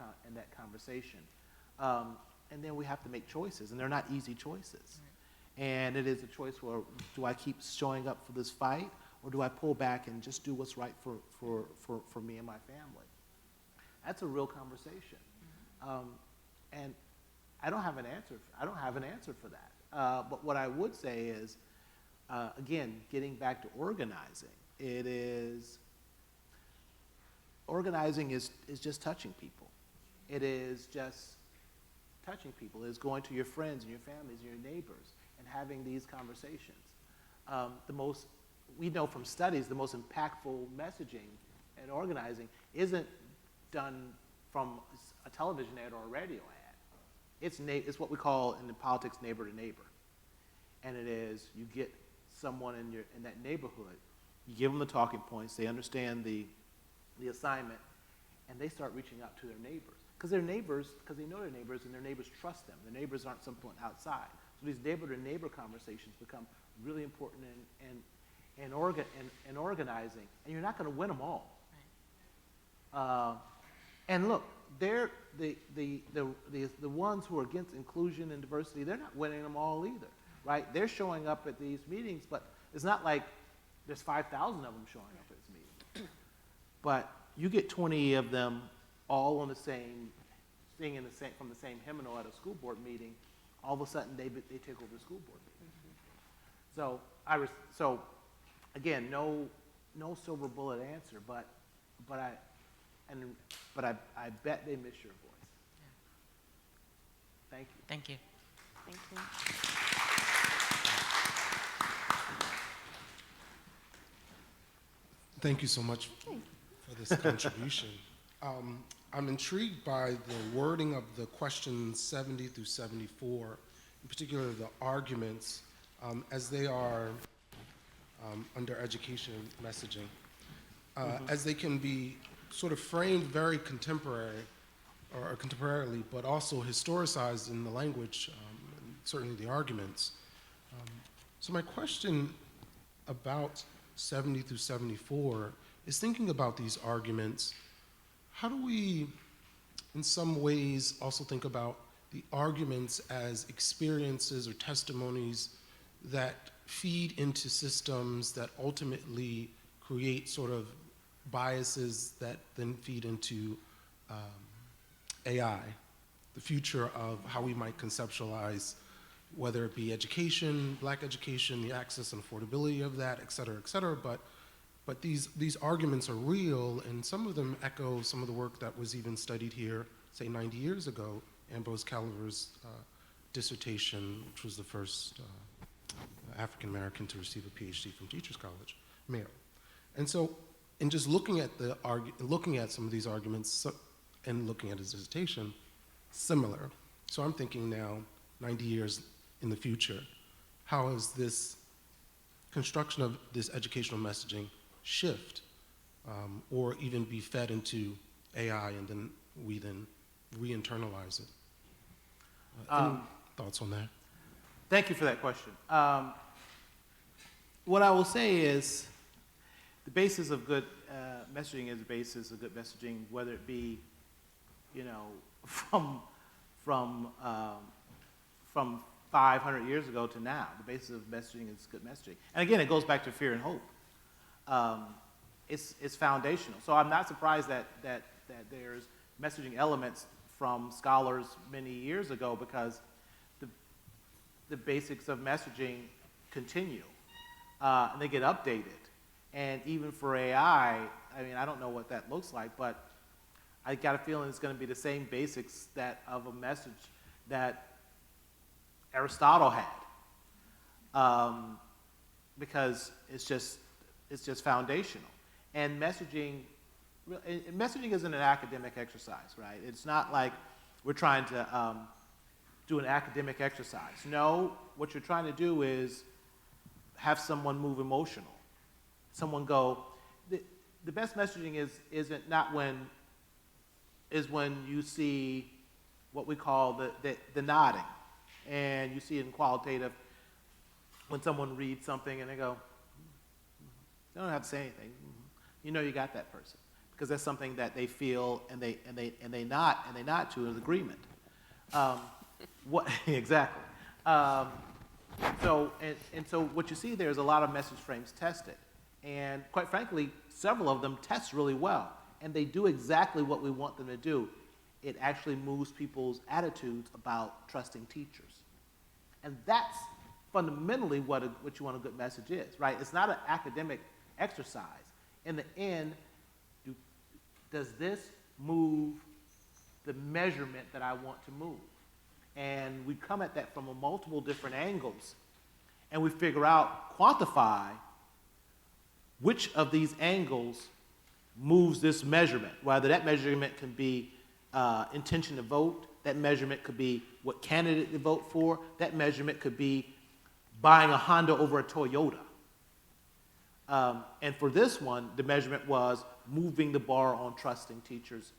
conversation. And then we have to make choices, and they're not easy choices. And it is a choice where, do I keep showing up for this fight, or do I pull back and just do what's right for me and my family? That's a real conversation. And I don't have an answer. I don't have an answer for that. But what I would say is, again, getting back to organizing, organizing is just touching people. It is just touching people. It's going to your friends and your families and your neighbors and having these conversations. We know from studies, the most impactful messaging and organizing isn't done from a television ad or a radio ad. It's what we call in politics neighbor to neighbor. And it is, you get someone in that neighborhood, you give them the talking points, they understand the assignment, and they start reaching out to their neighbors. Because they know their neighbors, and their neighbors trust them. Their neighbors aren't someone outside. So these neighbor-to-neighbor conversations become really important in organizing, and you're not going to win them all. Right. And look, they're the ones who are against inclusion and diversity, they're not winning them all either, right? They're showing up at these meetings, but it's not like there's 5,000 of them showing up at this meeting. But you get 20 of them all on the same, singing from the same hymnal at a school board meeting, all of a sudden they take over the school board meeting. So again, no silver bullet answer, but I bet they miss your voice. Yeah. Thank you. Thank you. Thank you. Thank you so much for this contribution. I'm intrigued by the wording of the questions 70 through 74, in particular the arguments as they are under education messaging, as they can be sort of framed very contemporarily, but also historicized in the language, certainly the arguments. So my question about 70 through 74 is thinking about these arguments. How do we, in some ways, also think about the arguments as experiences or testimonies that feed into systems that ultimately create sort of biases that then feed into AI, the future of how we might conceptualize, whether it be education, black education, the access and affordability of that, et cetera, but these arguments are real, and some of them echo some of the work that was even studied here, say 90 years ago, Ambrose Calver's dissertation, which was the first African-American to receive a PhD from Teachers College, male. And so, in just looking at some of these arguments and looking at his dissertation, similar. So I'm thinking now, 90 years in the future, how has this construction of this educational messaging shift or even be fed into AI and then we re-internalize it? Any thoughts on that? Thank you for that question. What I will say is the basis of good messaging is the basis of good messaging, whether it be, from 500 years ago to now. The basis of messaging is good messaging. And again, it goes back to fear and hope. It's foundational. So I'm not surprised that there's messaging elements from scholars many years ago, because the basics of messaging continue, and they get updated. And even for AI, I don't know what that looks like, but I got a feeling it's going to be the same basics of a message that Aristotle had, because it's just foundational. And messaging isn't an academic exercise, right? It's not like we're trying to do an academic exercise. No, what you're trying to do is have someone move emotional. Someone go, the best messaging is when you see what we call the nodding. And you see it in qualitative, when someone reads something and they go, they don't have to say anything. You know you got that person, because that's something that they feel and they nod to as agreement. Exactly. So what you see there is a lot of message frames tested, and quite frankly, several of them test really well, and they do exactly what we want them to do. It actually moves people's attitudes about trusting teachers, and that's fundamentally what you want a good message is, right? It's not an academic exercise. In the end, does this move the measurement that I want to move? And we come at that from multiple different angles, and we figure out, quantify which of these angles moves this measurement. Whether that measurement can be intention to vote, that measurement could be what candidate to vote for, that measurement could be buying a Honda over a Toyota. And for this one, the measurement was moving the bar on trusting teachers,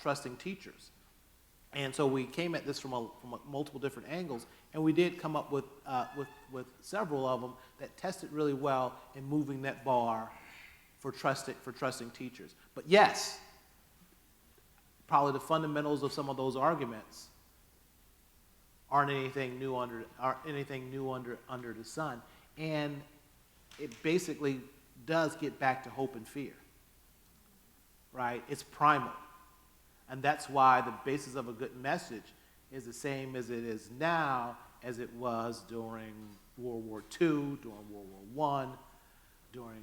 trusting teachers. And so we came at this from multiple different angles, and we did come up with several of them that tested really well in moving that bar for trusting teachers. But yes, probably the fundamentals of some of those arguments aren't anything new under the sun, and it basically does get back to hope and fear, right? It's primal, and that's why the basis of a good message is the same as it is now as it was during World War II, during World War I, during,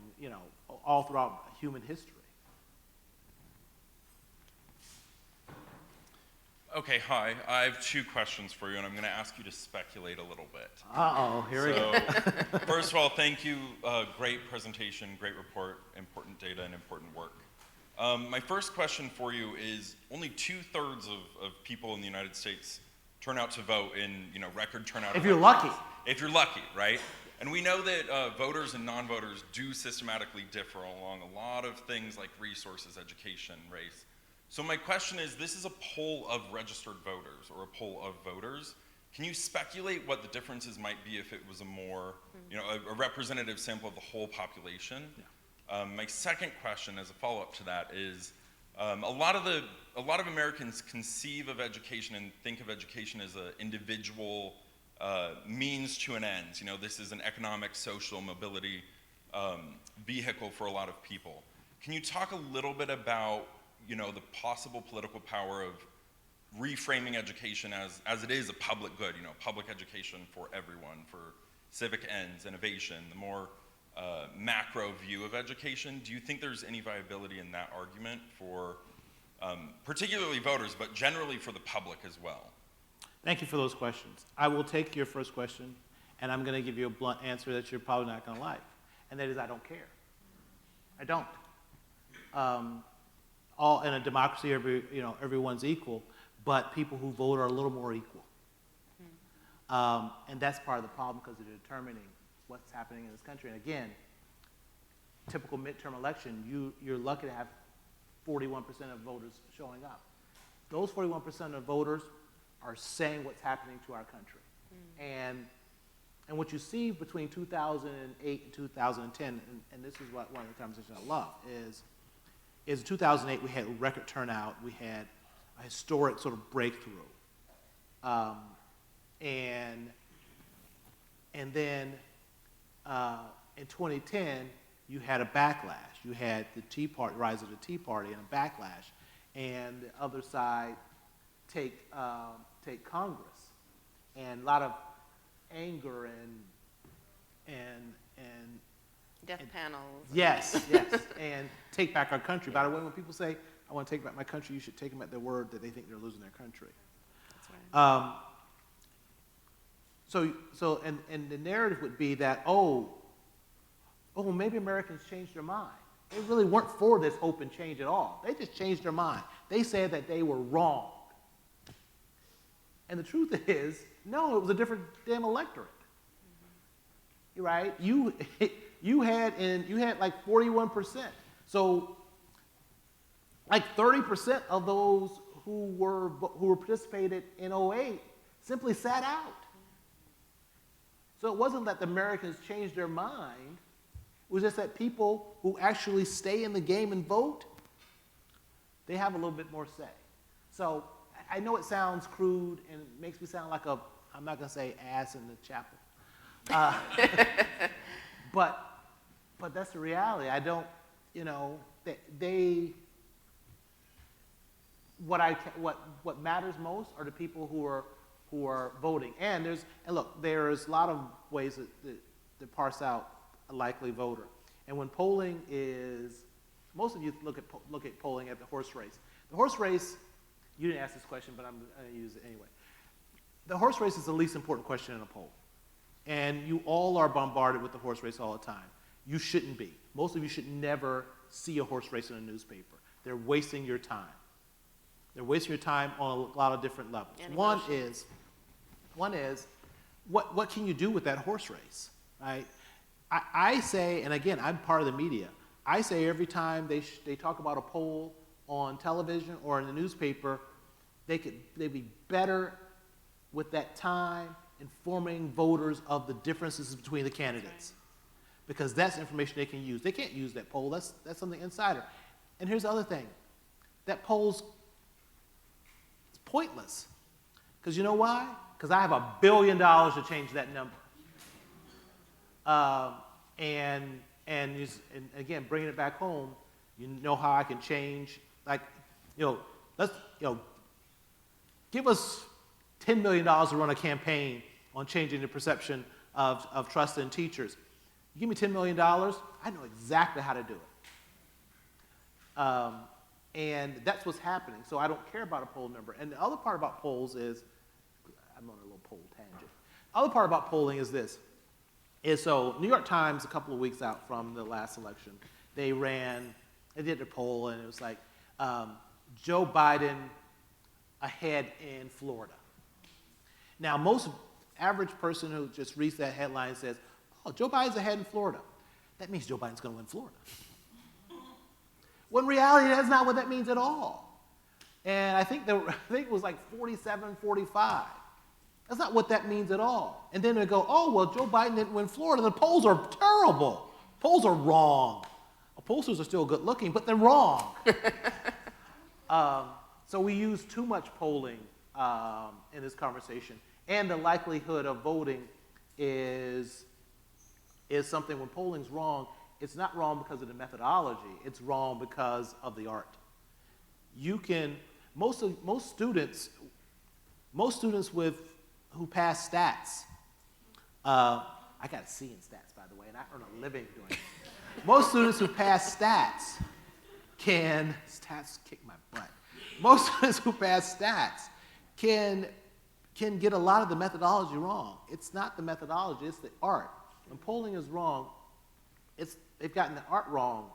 all throughout human history. Okay, hi. I have two questions for you, and I'm going to ask you to speculate a little bit. Uh-oh, here we go. First of all, thank you. Great presentation, great report, important data, and important work. My first question for you is, only 2/3 of people in the United States turn out to vote in, record turnout. If you're lucky. If you're lucky, right? And we know that voters and non-voters do systematically differ along a lot of things like resources, education, race. So my question is, this is a poll of registered voters or a poll of voters. Can you speculate what the differences might be if it was a more, a representative sample of the whole population? Yeah. My second question, as a follow-up to that, is a lot of Americans conceive of education and think of education as an individual means to an end. This is an economic, social mobility vehicle for a lot of people. Can you talk a little bit about the possible political power of reframing education as it is a public good, public education for everyone, for civic ends, innovation, the more macro view of education? Do you think there's any viability in that argument for particularly voters, but generally for the public as well? Thank you for those questions. I will take your first question, and I'm going to give you a blunt answer that you're probably not going to like, and that is I don't care. I don't. All in a democracy, everyone's equal, but people who vote are a little more equal. And that's part of the problem because they're determining what's happening in this country. And again, typical midterm election, you're lucky to have 41% of voters showing up. Those 41% of voters are saying what's happening to our country. And what you see between 2008 and 2010, and this is one of the conversations I love, is in 2008 we had record turnout, we had a historic sort of breakthrough. And then in 2010, you had a backlash. You had the Tea Party, rise of the Tea Party, and a backlash, and the other side take Congress, and a lot of anger and Death panels. yes, and take back our country. By the way, when people say, I want to take back my country, you should take them at their word that they think they're losing their country. That's right. So the narrative would be that, maybe Americans changed their mind. They really weren't for this hope and change at all. They just changed their mind. They said that they were wrong. And the truth is, no, it was a different damn electorate. Right? You had like 41%. So like 30% of those who participated in 08 simply sat out. So it wasn't that the Americans changed their mind. It was just that people who actually stay in the game and vote, they have a little bit more say. So I know it sounds crude and it makes me sound like I'm not going to say ass in the chapel. But that's the reality. I don't, what matters most are the people who who are voting. And look, there's a lot of ways to parse out a likely voter. And when polling is, most of you look at polling at the horse race. The horse race, you didn't ask this question, but I'm going to use it anyway. The horse race is the least important question in a poll. And you all are bombarded with the horse race all the time. You shouldn't be. Most of you should never see a horse race in a newspaper. They're wasting your time. They're wasting your time on a lot of different levels. One is, what can you do with that horse race, right? I say, and again, I'm part of the media, I say every time they talk about a poll on television or in the newspaper, they'd be better with that time informing voters of the differences between the candidates. Because that's information they can use. They can't use that poll, that's something insider. And here's the other thing, that poll's pointless. Because you know why? Because I have $1 billion to change that number. And again, bringing it back home, you know how I can change, like, give us $10 million to run a campaign on changing the perception of trust in teachers. You give me $10 million, I know exactly how to do it. And that's what's happening. So I don't care about a poll number. And the other part about polls is, I'm on a little poll tangent. The other part about polling is this. So New York Times, a couple of weeks out from the last election, they did a poll, and it was like, Joe Biden ahead in Florida. Now, most average person who just reads that headline says, oh, Joe Biden's ahead in Florida. That means Joe Biden's going to win Florida. When in reality, that's not what that means at all. And I think it was like 47-45. That's not what that means at all. And then they go, oh, well, Joe Biden didn't win Florida. The polls are terrible. Polls are wrong. Well, pollsters are still good looking, but they're wrong. So we use too much polling in this conversation. And the likelihood of voting is something, when polling's wrong, it's not wrong because of the methodology. It's wrong because of the art. Most students who pass stats, I got a C in stats, by the way, and I earn a living doing it. Most students who pass stats stats kick my butt. Most students who pass stats can get a lot of the methodology wrong. It's not the methodology, it's the art. When polling is wrong, they've gotten the art wrong.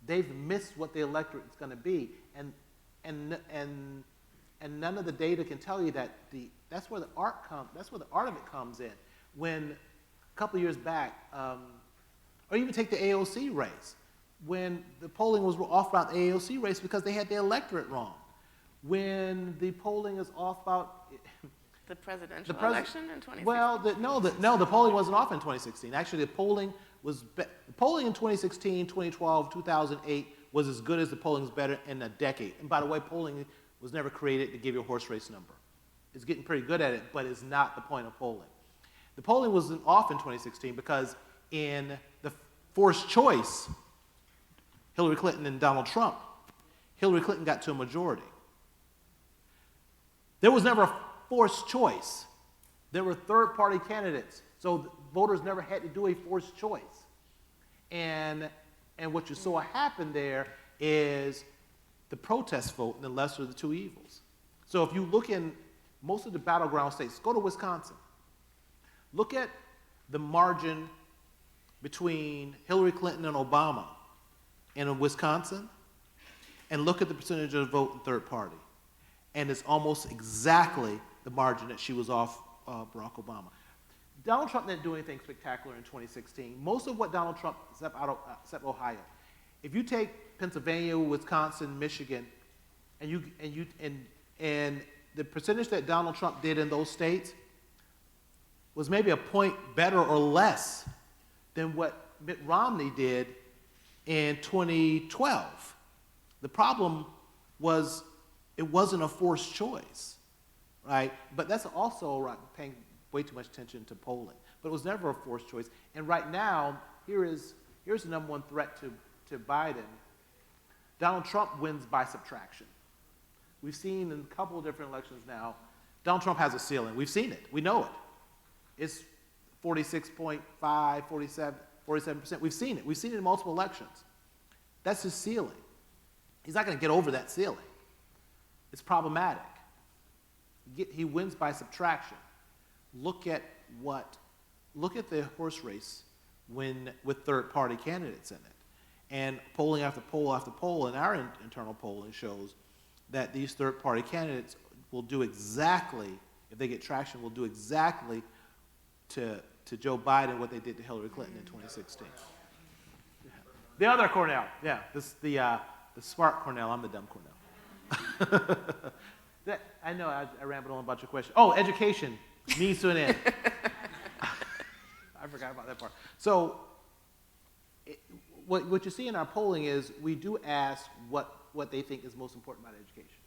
They've missed what the electorate is going to be, and none of the data can tell you that. That's where the art of it comes in. When a couple of years back, or even take the AOC race, when the polling was off about the AOC race because they had the electorate wrong. When the polling is off about The presidential election in 2016? Well, the polling wasn't off in 2016. Actually, the polling in 2016, 2012, 2008 was as good as the polling was better in a decade. And by the way, polling was never created to give you a horse race number. It's getting pretty good at it, but it's not the point of polling. The polling wasn't off in 2016 because in the forced choice, Hillary Clinton and Donald Trump, Hillary Clinton got to a majority. There was never a forced choice. There were third-party candidates, so voters never had to do a forced choice. And what you saw happen there is the protest vote and the lesser of the two evils. So if you look in most of the battleground states, go to Wisconsin. Look at the margin between Hillary Clinton and Obama in Wisconsin, and look at the percentage of the vote in third party. And it's almost exactly the margin that she was off Barack Obama. Donald Trump didn't do anything spectacular in 2016. Most of what Donald Trump, except Ohio, if you take Pennsylvania, Wisconsin, Michigan, and the percentage that Donald Trump did in those states was maybe a point better or less than what Mitt Romney did in 2012. The problem was it wasn't a forced choice, right? But that's also right, paying way too much attention to polling. But it was never a forced choice. And right now, here's the number one threat to Biden. Donald Trump wins by subtraction. We've seen in a couple of different elections now, Donald Trump has a ceiling. We've seen it. We know it. It's 46.5, 47%. We've seen it. We've seen it in multiple elections. That's his ceiling. He's not going to get over that ceiling. It's problematic. He wins by subtraction. Look at the horse race with third-party candidates in it. And polling after poll after poll in our internal polling shows that these third-party candidates will do exactly, if they get traction, will do exactly to Joe Biden what they did to Hillary Clinton in 2016. Yeah. The other Cornell, yeah, the smart Cornell. I'm the dumb Cornell. I know I rambled on a bunch of questions. Oh, education means to an end. I forgot about that part. So what you see in our polling is we do ask what they think is most important about education.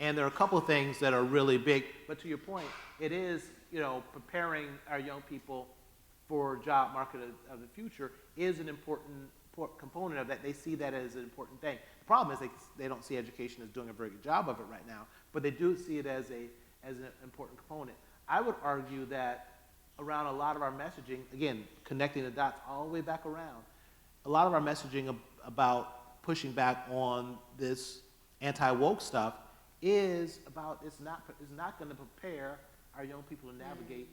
And there are a couple of things that are really big, but to your point, it is, preparing our young people for job market of the future is an important component of that. They see that as an important thing. The problem is they don't see education as doing a very good job of it right now, but they do see it as an important component. I would argue that around a lot of our messaging, again, connecting the dots all the way back around, a lot of our messaging about pushing back on this anti-woke stuff is about it's not going to prepare our young people to navigate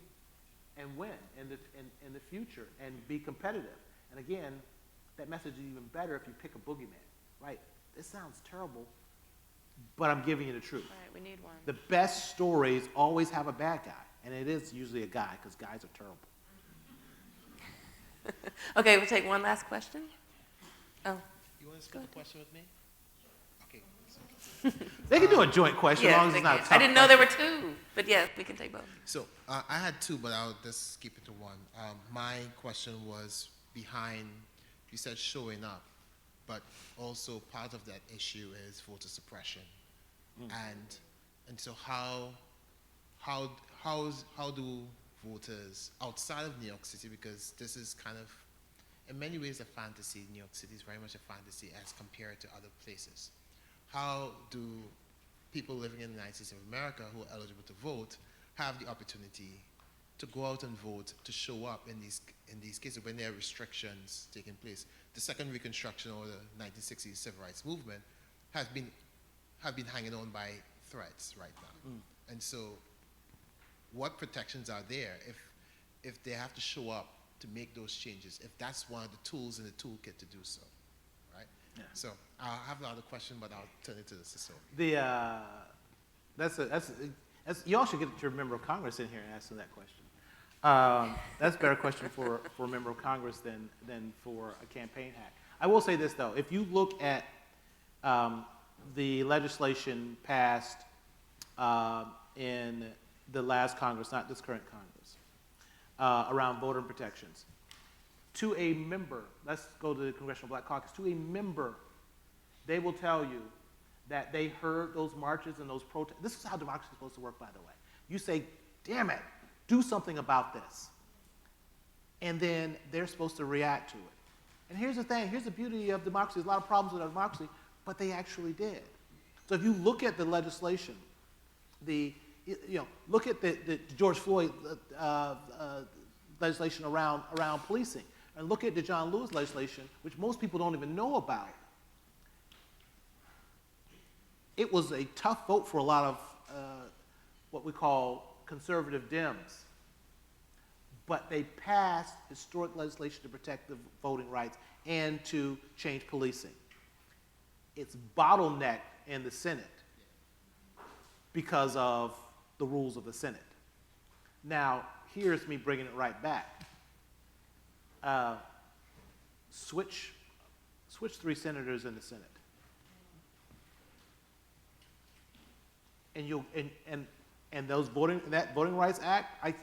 and win in the future and be competitive. And again, that message is even better if you pick a boogeyman, right? This sounds terrible, but I'm giving you the truth. Right, we need one. The best stories always have a bad guy, and it is usually a guy because guys are terrible. Okay, we'll take one last question. Oh. You want to skip a question with me? Okay. They can do a joint question as long as it's not a tough I didn't know there were two, but yes, we can take both. So I had two, but I'll just keep it to one. My question was behind, you said showing up, but also part of that issue is voter suppression. And so how do voters outside of New York City, because this is kind of, in many ways, a fantasy. New York City is very much a fantasy as compared to other places. How do people living in the United States of America who are eligible to vote have the opportunity to go out and vote, to show up in these cases when there are restrictions taking place? The Second Reconstruction or the 1960s Civil Rights Movement have been hanging on by threads right now. And so what protections are there if they have to show up to make those changes, if that's one of the tools in the toolkit to do so, right? Yeah. So I have another question, but I'll turn it to the sister. That's y'all should get your member of Congress in here and ask them that question. That's a better question for a member of Congress than for a campaign hack. I will say this though, if you look at the legislation passed in the last Congress, not this current Congress, around voter protections, to a member, let's go to the Congressional Black Caucus, to a member, they will tell you that they heard those marches and those protests. This is how democracy is supposed to work, by the way. You say, damn it, do something about this. And then they're supposed to react to it. And here's the thing, here's the beauty of democracy. There's a lot of problems with our democracy, but they actually did. So if you look at the legislation, look at the George Floyd legislation around policing, and look at the John Lewis legislation, which most people don't even know about. It was a tough vote for a lot of what we call conservative Dems, but they passed historic legislation to protect the voting rights and to change policing. It's bottlenecked in the Senate because of the rules of the Senate. Now, here's me bringing it right back. Switch 3 senators in the Senate. And that Voting Rights Act,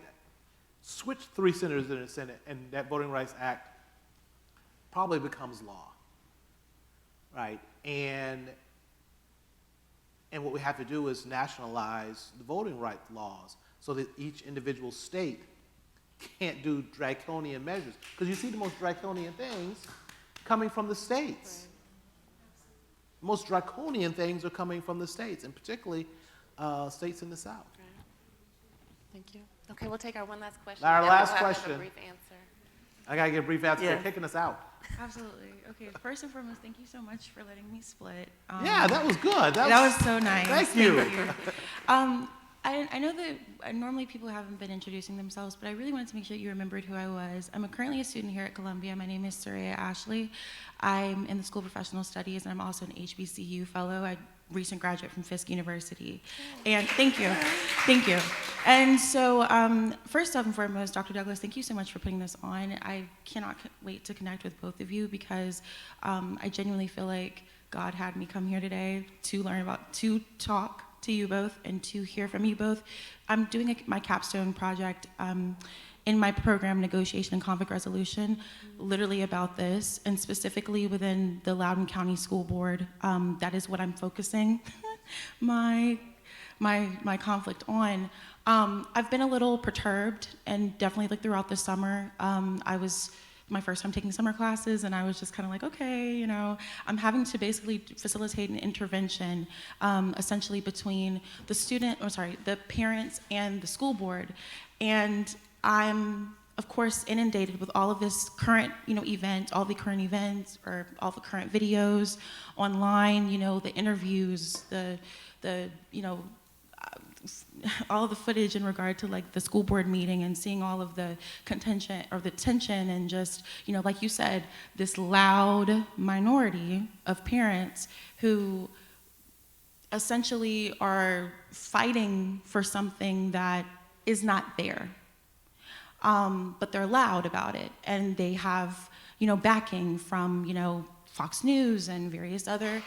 switch 3 senators in the Senate, and that Voting Rights Act probably becomes law, right? And what we have to do is nationalize the voting rights laws so that each individual state can't do draconian measures. Because you see the most draconian things coming from the states. Right. The most draconian things are coming from the states, and particularly states in the South. Thank you. Okay, we'll take our one last question. Our and then last we'll have to have question. a brief answer. I gotta get a brief answer. They're Yeah. kicking us out. Absolutely. Okay, first and foremost, thank you so much for letting me split. Yeah, that was good. That was so nice. Thank you. I know that normally people haven't been introducing themselves, but I really wanted to make sure you remembered who I was. I'm currently a student here at Columbia. My name is Soraya Ashley. I'm in the School of Professional Studies, and I'm also an HBCU fellow. I recent graduate from Fisk University. And thank you. Thank you. And so first and foremost, Dr. Douglass, thank you so much for putting this on. I cannot wait to connect with both of you because I genuinely feel like God had me come here today to learn about, to talk to you both and to hear from you both. I'm doing my capstone project in my program, Negotiation and Conflict Resolution, literally about this, and specifically within the Loudoun County School Board. That is what I'm focusing my conflict on. I've been a little perturbed, and definitely like throughout the summer, I was my first time taking summer classes, and I was just kind of like, okay, you know, I'm having to basically facilitate an intervention, essentially between the parents and the school board, and I'm of course inundated with all of this current, events, all the current events or all the current videos online, the interviews, the all the footage in regard to like the school board meeting and seeing all of the contention or the tension and just, like you said, this loud minority of parents who essentially are fighting for something that is not there. But they're loud about it, and they have, backing from, Fox News and various other,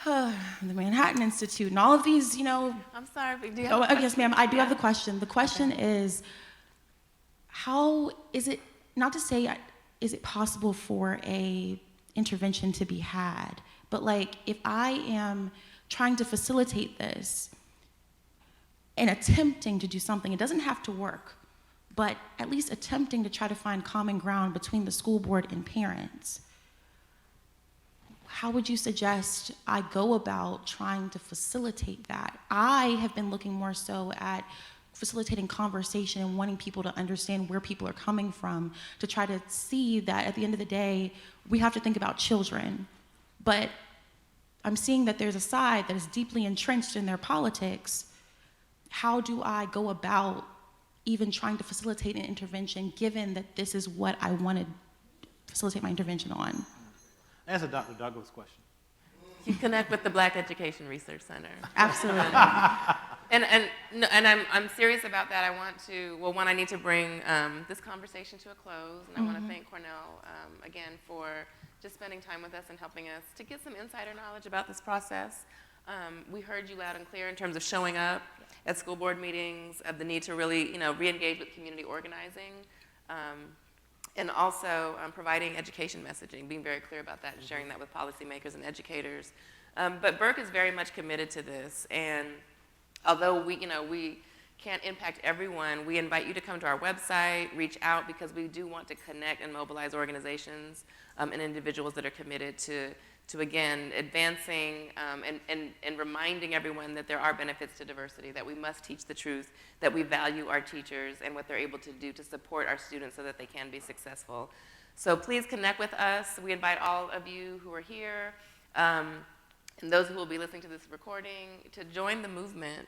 the Manhattan Institute, and all of these, I'm sorry, but do you have yes, ma'am, I do have the question. The question is, how is it, not to say, is it possible for a intervention to be had, but like, if I am trying to facilitate this and attempting to do something, it doesn't have to work, but at least attempting to try to find common ground between the school board and parents, how would you suggest I go about trying to facilitate that? I have been looking more so at facilitating conversation and wanting people to understand where people are coming from, to try to see that at the end of the day, we have to think about children. But I'm seeing that there's a side that is deeply entrenched in their politics. How do I go about even trying to facilitate an intervention, given that this is what I want to facilitate my intervention on? Answer Dr. Douglas' question. You connect with the Black Education Research Center. Absolutely. And I'm serious about that. I need to bring this conversation to a close, and I want to thank Cornell again for just spending time with us and helping us to get some insider knowledge about this process. We heard you loud and clear in terms of showing up at school board meetings, of the need to really, re-engage with community organizing, and also providing education messaging, being very clear about that and sharing that with policymakers and educators. But BERC is very much committed to this, and although we can't impact everyone, we invite you to come to our website, reach out, because we do want to connect and mobilize organizations and individuals that are committed to again, advancing and reminding everyone that there are benefits to diversity, that we must teach the truth, that we value our teachers and what they're able to do to support our students so that they can be successful. So please connect with us. We invite all of you who are here and those who will be listening to this recording to join the movement.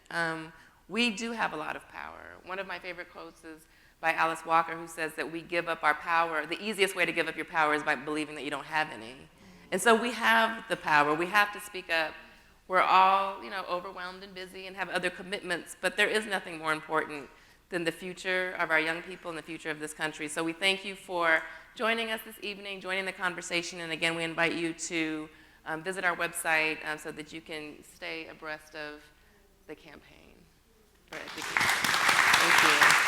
We do have a lot of power. One of my favorite quotes is by Alice Walker, who says that we give up our power. The easiest way to give up your power is by believing that you don't have any. And so we have the power. We have to speak up. We're all, overwhelmed and busy and have other commitments, but there is nothing more important than the future of our young people and the future of this country. So we thank you for joining us this evening, joining the conversation, and again, we invite you to visit our website so that you can stay abreast of the campaign for education. Thank you.